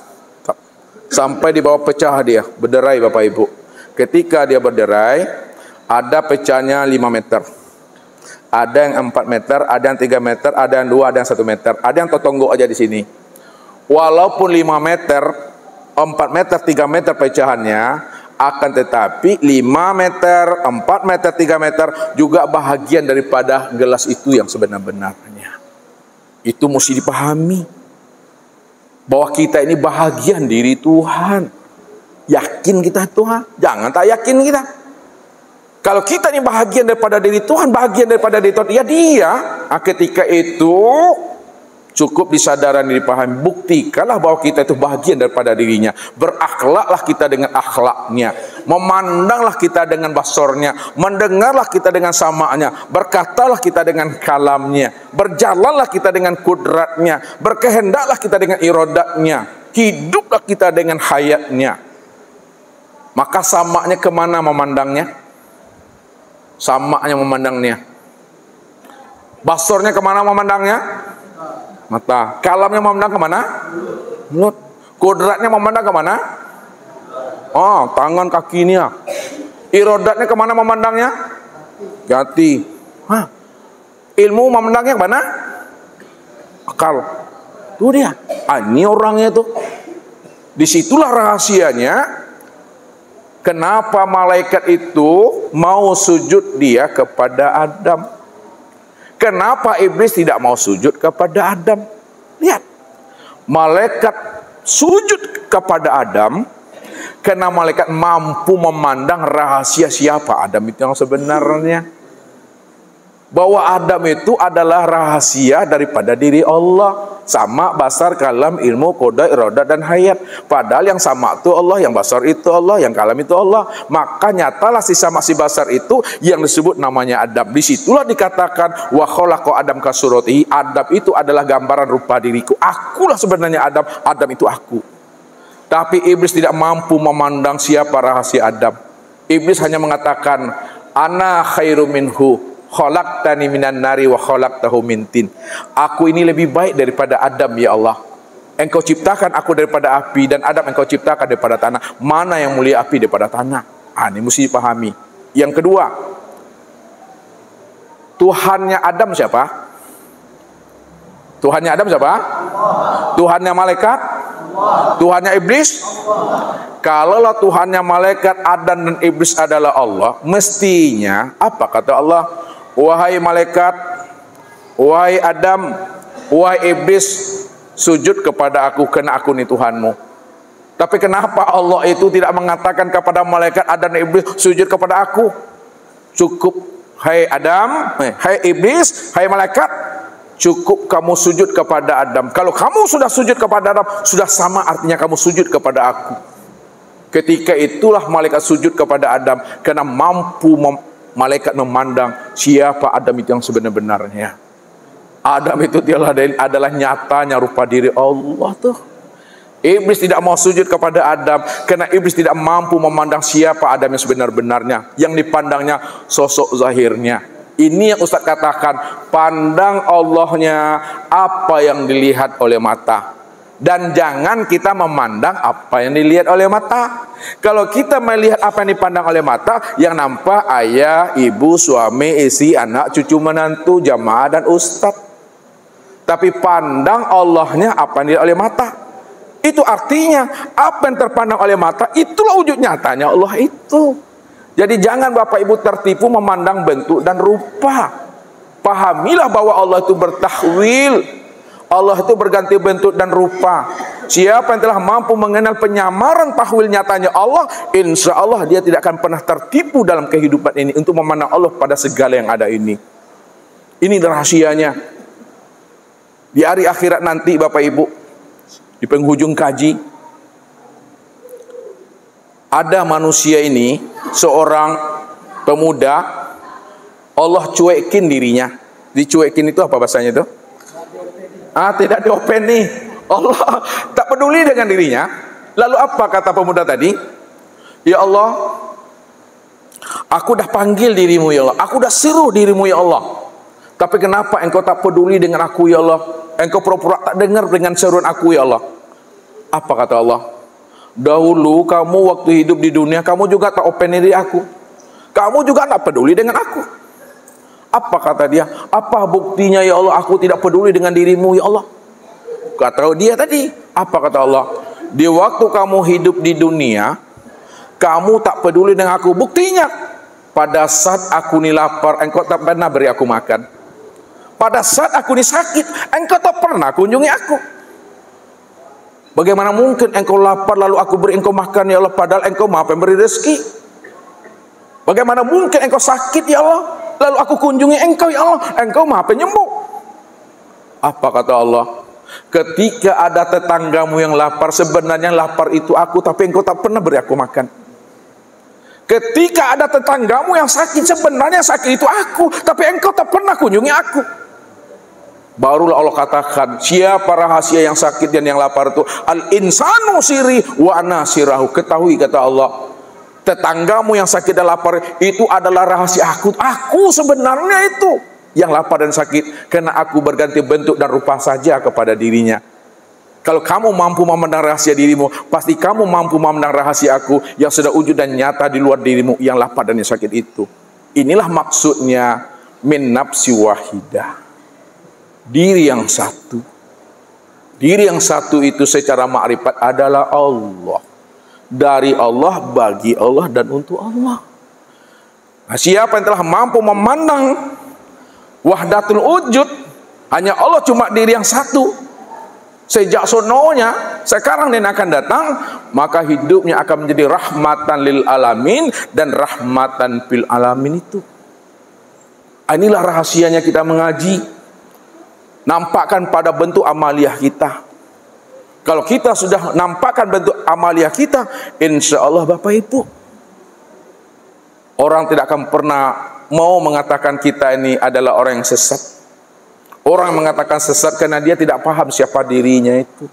sampai di bawah pecah dia, berderai Bapak Ibu. Ketika dia berderai, ada pecahnya 5 meter. Ada yang 4 meter, ada yang 3 meter, ada yang 2, ada yang 1 meter. Ada yang totonggok aja di sini. Walaupun 5 meter, 4 meter, 3 meter pecahannya, akan tetapi 5 meter, 4 meter, 3 meter juga bahagian daripada gelas itu yang sebenar-benarnya. Itu mesti dipahami. Bahwa kita ini bahagian diri Tuhan. Yakin kita Tuhan? Jangan tak yakin kita. Kalau kita ini bahagian daripada diri Tuhan, bahagian daripada diri Tuhan, ya dia. Ketika itu cukup disadaran, dipahami, buktikanlah bahwa kita itu bahagian daripada dirinya. Berakhlaklah kita dengan akhlaknya, memandanglah kita dengan basornya, mendengarlah kita dengan samanya, berkatalah kita dengan kalamnya, berjalanlah kita dengan kudratnya, berkehendaklah kita dengan iradatnya, hiduplah kita dengan hayatnya. Maka samanya kemana memandangnya? Samanya memandangnya. Basornya kemana memandangnya? Mata. Kalamnya memandang kemana? Mulut. Kodratnya memandang kemana? Oh, tangan kakinya. Irodatnya kemana memandangnya? Hati. Hah. Ilmu memandangnya kemana? Akal. Tuh dia. Ini orangnya tuh. Disitulah rahasianya. Kenapa malaikat itu mau sujud dia kepada Adam? Kenapa iblis tidak mau sujud kepada Adam? Lihat, malaikat sujud kepada Adam karena malaikat mampu memandang rahasia siapa Adam itu yang sebenarnya. Bahwa Adam itu adalah rahasia daripada diri Allah. Sama basar, kalam, ilmu, koda, iroda, dan hayat. Padahal yang sama itu Allah, yang basar itu Allah, yang kalam itu Allah. Maka nyatalah si sama si basar itu yang disebut namanya Adam. Disitulah dikatakan wa khalaqa Adam ka suratihi. Adam itu adalah gambaran rupa diriku. Akulah sebenarnya Adam. Adam itu aku. Tapi iblis tidak mampu memandang siapa rahasia Adam. Iblis hanya mengatakan ana khairu minhu. Khalaqtani minan nari wa khalaqtahu min tin. Aku ini lebih baik daripada Adam ya Allah. Engkau ciptakan aku daripada api dan Adam engkau ciptakan daripada tanah. Mana yang mulia api daripada tanah? Ini mesti dipahami. Yang kedua, Tuhannya Adam siapa? Tuhannya Adam siapa? Tuhannya malaikat? Tuhannya iblis? Kalaulah Tuhannya malaikat, Adam dan iblis adalah Allah, mestinya apa kata Allah? Wahai malaikat, wahai Adam, wahai iblis, sujud kepada aku karena aku ini Tuhanmu. Tapi kenapa Allah itu tidak mengatakan kepada malaikat Adam dan iblis sujud kepada aku? Cukup, hai Adam, hai iblis, hai malaikat, cukup kamu sujud kepada Adam. Kalau kamu sudah sujud kepada Adam, sudah sama artinya kamu sujud kepada aku. Ketika itulah malaikat sujud kepada Adam karena mampu malaikat memandang siapa Adam itu yang sebenar-benarnya. Adam itu adalah nyatanya rupa diri Allah tuh. Iblis tidak mau sujud kepada Adam karena iblis tidak mampu memandang siapa Adam yang sebenar-benarnya. Yang dipandangnya sosok zahirnya. Ini yang Ustaz katakan, pandang Allahnya apa yang dilihat oleh mata. Dan jangan kita memandang apa yang dilihat oleh mata. Kalau kita melihat apa yang dipandang oleh mata, yang nampak ayah, ibu, suami, istri, anak, cucu, menantu, jamaah dan ustadz. Tapi pandang Allahnya apa yang dilihat oleh mata. Itu artinya apa yang terpandang oleh mata, itulah wujud nyatanya Allah itu. Jadi jangan Bapak Ibu tertipu memandang bentuk dan rupa. Pahamilah bahwa Allah itu bertahwil. Allah itu berganti bentuk dan rupa. Siapa yang telah mampu mengenal penyamaran tahwil nyatanya Allah, insya Allah dia tidak akan pernah tertipu dalam kehidupan ini untuk memandang Allah pada segala yang ada ini. Ini rahasianya. Di hari akhirat nanti Bapak Ibu, di penghujung kaji, ada manusia ini, seorang pemuda, Allah cuekin dirinya. Dicuekin itu apa bahasanya itu? Tidak diopen nih. Allah tak peduli dengan dirinya. Lalu apa kata pemuda tadi? Ya Allah, aku dah panggil dirimu ya Allah, aku dah seru dirimu ya Allah, tapi kenapa engkau tak peduli dengan aku ya Allah? Engkau pura-pura tak dengar dengan seruan aku ya Allah. Apa kata Allah? Dahulu kamu waktu hidup di dunia, kamu juga tak open diri aku, kamu juga tak peduli dengan aku. Apa kata dia? Apa buktinya ya Allah aku tidak peduli dengan dirimu ya Allah? Kata dia tadi, apa kata Allah? Di waktu kamu hidup di dunia, kamu tak peduli dengan aku. Buktinya, pada saat aku ni lapar, engkau tak pernah beri aku makan. Pada saat aku ni sakit, engkau tak pernah kunjungi aku. Bagaimana mungkin engkau lapar lalu aku beri engkau makan ya Allah, padahal engkau maha pemberi rezeki? Bagaimana mungkin engkau sakit ya Allah, lalu aku kunjungi engkau ya Allah, engkau maha penyembuh? Apa kata Allah? Ketika ada tetanggamu yang lapar, sebenarnya lapar itu aku, tapi engkau tak pernah beri aku makan. Ketika ada tetanggamu yang sakit, sebenarnya sakit itu aku, tapi engkau tak pernah kunjungi aku. Barulah Allah katakan, siapa rahasia yang sakit dan yang lapar itu? Al-insanu siri wa ana sirahu. Ketahui kata Allah, tetanggamu yang sakit dan lapar itu adalah rahasia aku. Aku sebenarnya itu yang lapar dan sakit, karena aku berganti bentuk dan rupa saja kepada dirinya. Kalau kamu mampu memandang rahasia dirimu, pasti kamu mampu memandang rahasia aku yang sudah wujud dan nyata di luar dirimu, yang lapar dan yang sakit itu. Inilah maksudnya min nafsi wahidah, diri yang satu. Diri yang satu itu secara makrifat adalah Allah. Dari Allah, bagi Allah, dan untuk Allah. Nah, siapa yang telah mampu memandang wahdatul wujud, hanya Allah cuma diri yang satu, sejak sononya, sekarang dan akan datang, maka hidupnya akan menjadi rahmatan lil alamin dan rahmatan fil alamin itu. Inilah rahasianya kita mengaji. Nampakkan pada bentuk amaliyah kita. Kalau kita sudah nampakkan bentuk amaliyah kita, insya Allah Bapak Ibu, orang tidak akan pernah mau mengatakan kita ini adalah orang yang sesat. Orang yang mengatakan sesat karena dia tidak paham siapa dirinya itu,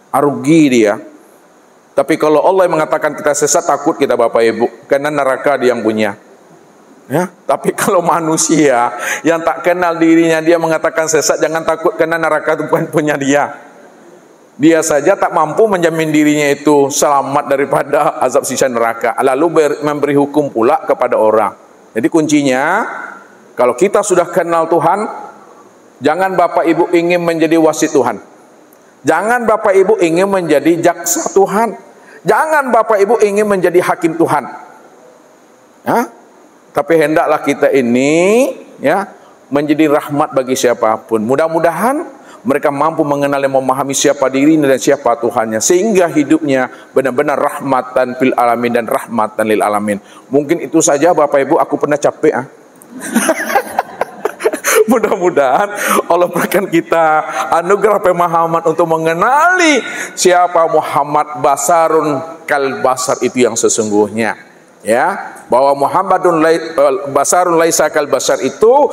arugi dia. Tapi kalau Allah yang mengatakan kita sesat, takut kita Bapak Ibu, karena neraka dia yang punya. Ya, tapi kalau manusia yang tak kenal dirinya, dia mengatakan sesat, jangan takut, karena neraka itu bukan punya dia. Dia saja tak mampu menjamin dirinya itu selamat daripada azab siksa neraka, lalu memberi hukum pula kepada orang. Jadi kuncinya, kalau kita sudah kenal Tuhan, jangan Bapak Ibu ingin menjadi wasit Tuhan. Jangan Bapak Ibu ingin menjadi jaksa Tuhan. Jangan Bapak Ibu ingin menjadi hakim Tuhan. Ya? Tapi hendaklah kita ini ya menjadi rahmat bagi siapapun. Mudah-mudahan mereka mampu mengenal dan memahami siapa dirinya dan siapa Tuhannya, sehingga hidupnya benar-benar rahmatan fil alamin dan rahmatan lil alamin. Mungkin itu saja Bapak Ibu, aku pernah capek. Mudah-mudahan Allah berikan kita anugerah pemahaman untuk mengenali siapa Muhammad basarun kal basar itu yang sesungguhnya. Ya, bahwa Muhammadun basarun laisa kal basar itu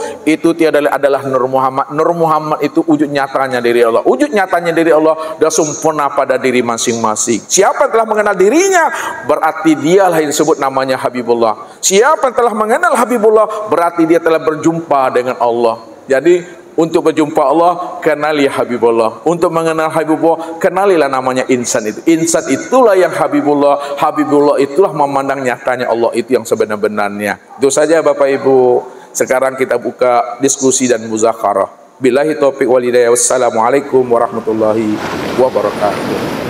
tiada adalah Nur Muhammad. Nur Muhammad itu wujud nyatanya dari Allah. Wujud nyatanya dari Allah dan sempurna pada diri masing-masing. Siapa yang telah mengenal dirinya, berarti dialah yang disebut namanya Habibullah. Siapa yang telah mengenal Habibullah, berarti dia telah berjumpa dengan Allah. Jadi Untuk berjumpa Allah, kenali Habibullah. Untuk mengenal Habibullah, kenalilah namanya insan itu. Insan itulah yang Habibullah. Habibullah itulah memandang nyatanya Allah itu yang sebenar-benarnya. Itu saja Bapak Ibu. Sekarang kita buka diskusi dan muzakarah. Billahi taufiq wal hidayah. Wassalamualaikum warahmatullahi wabarakatuh.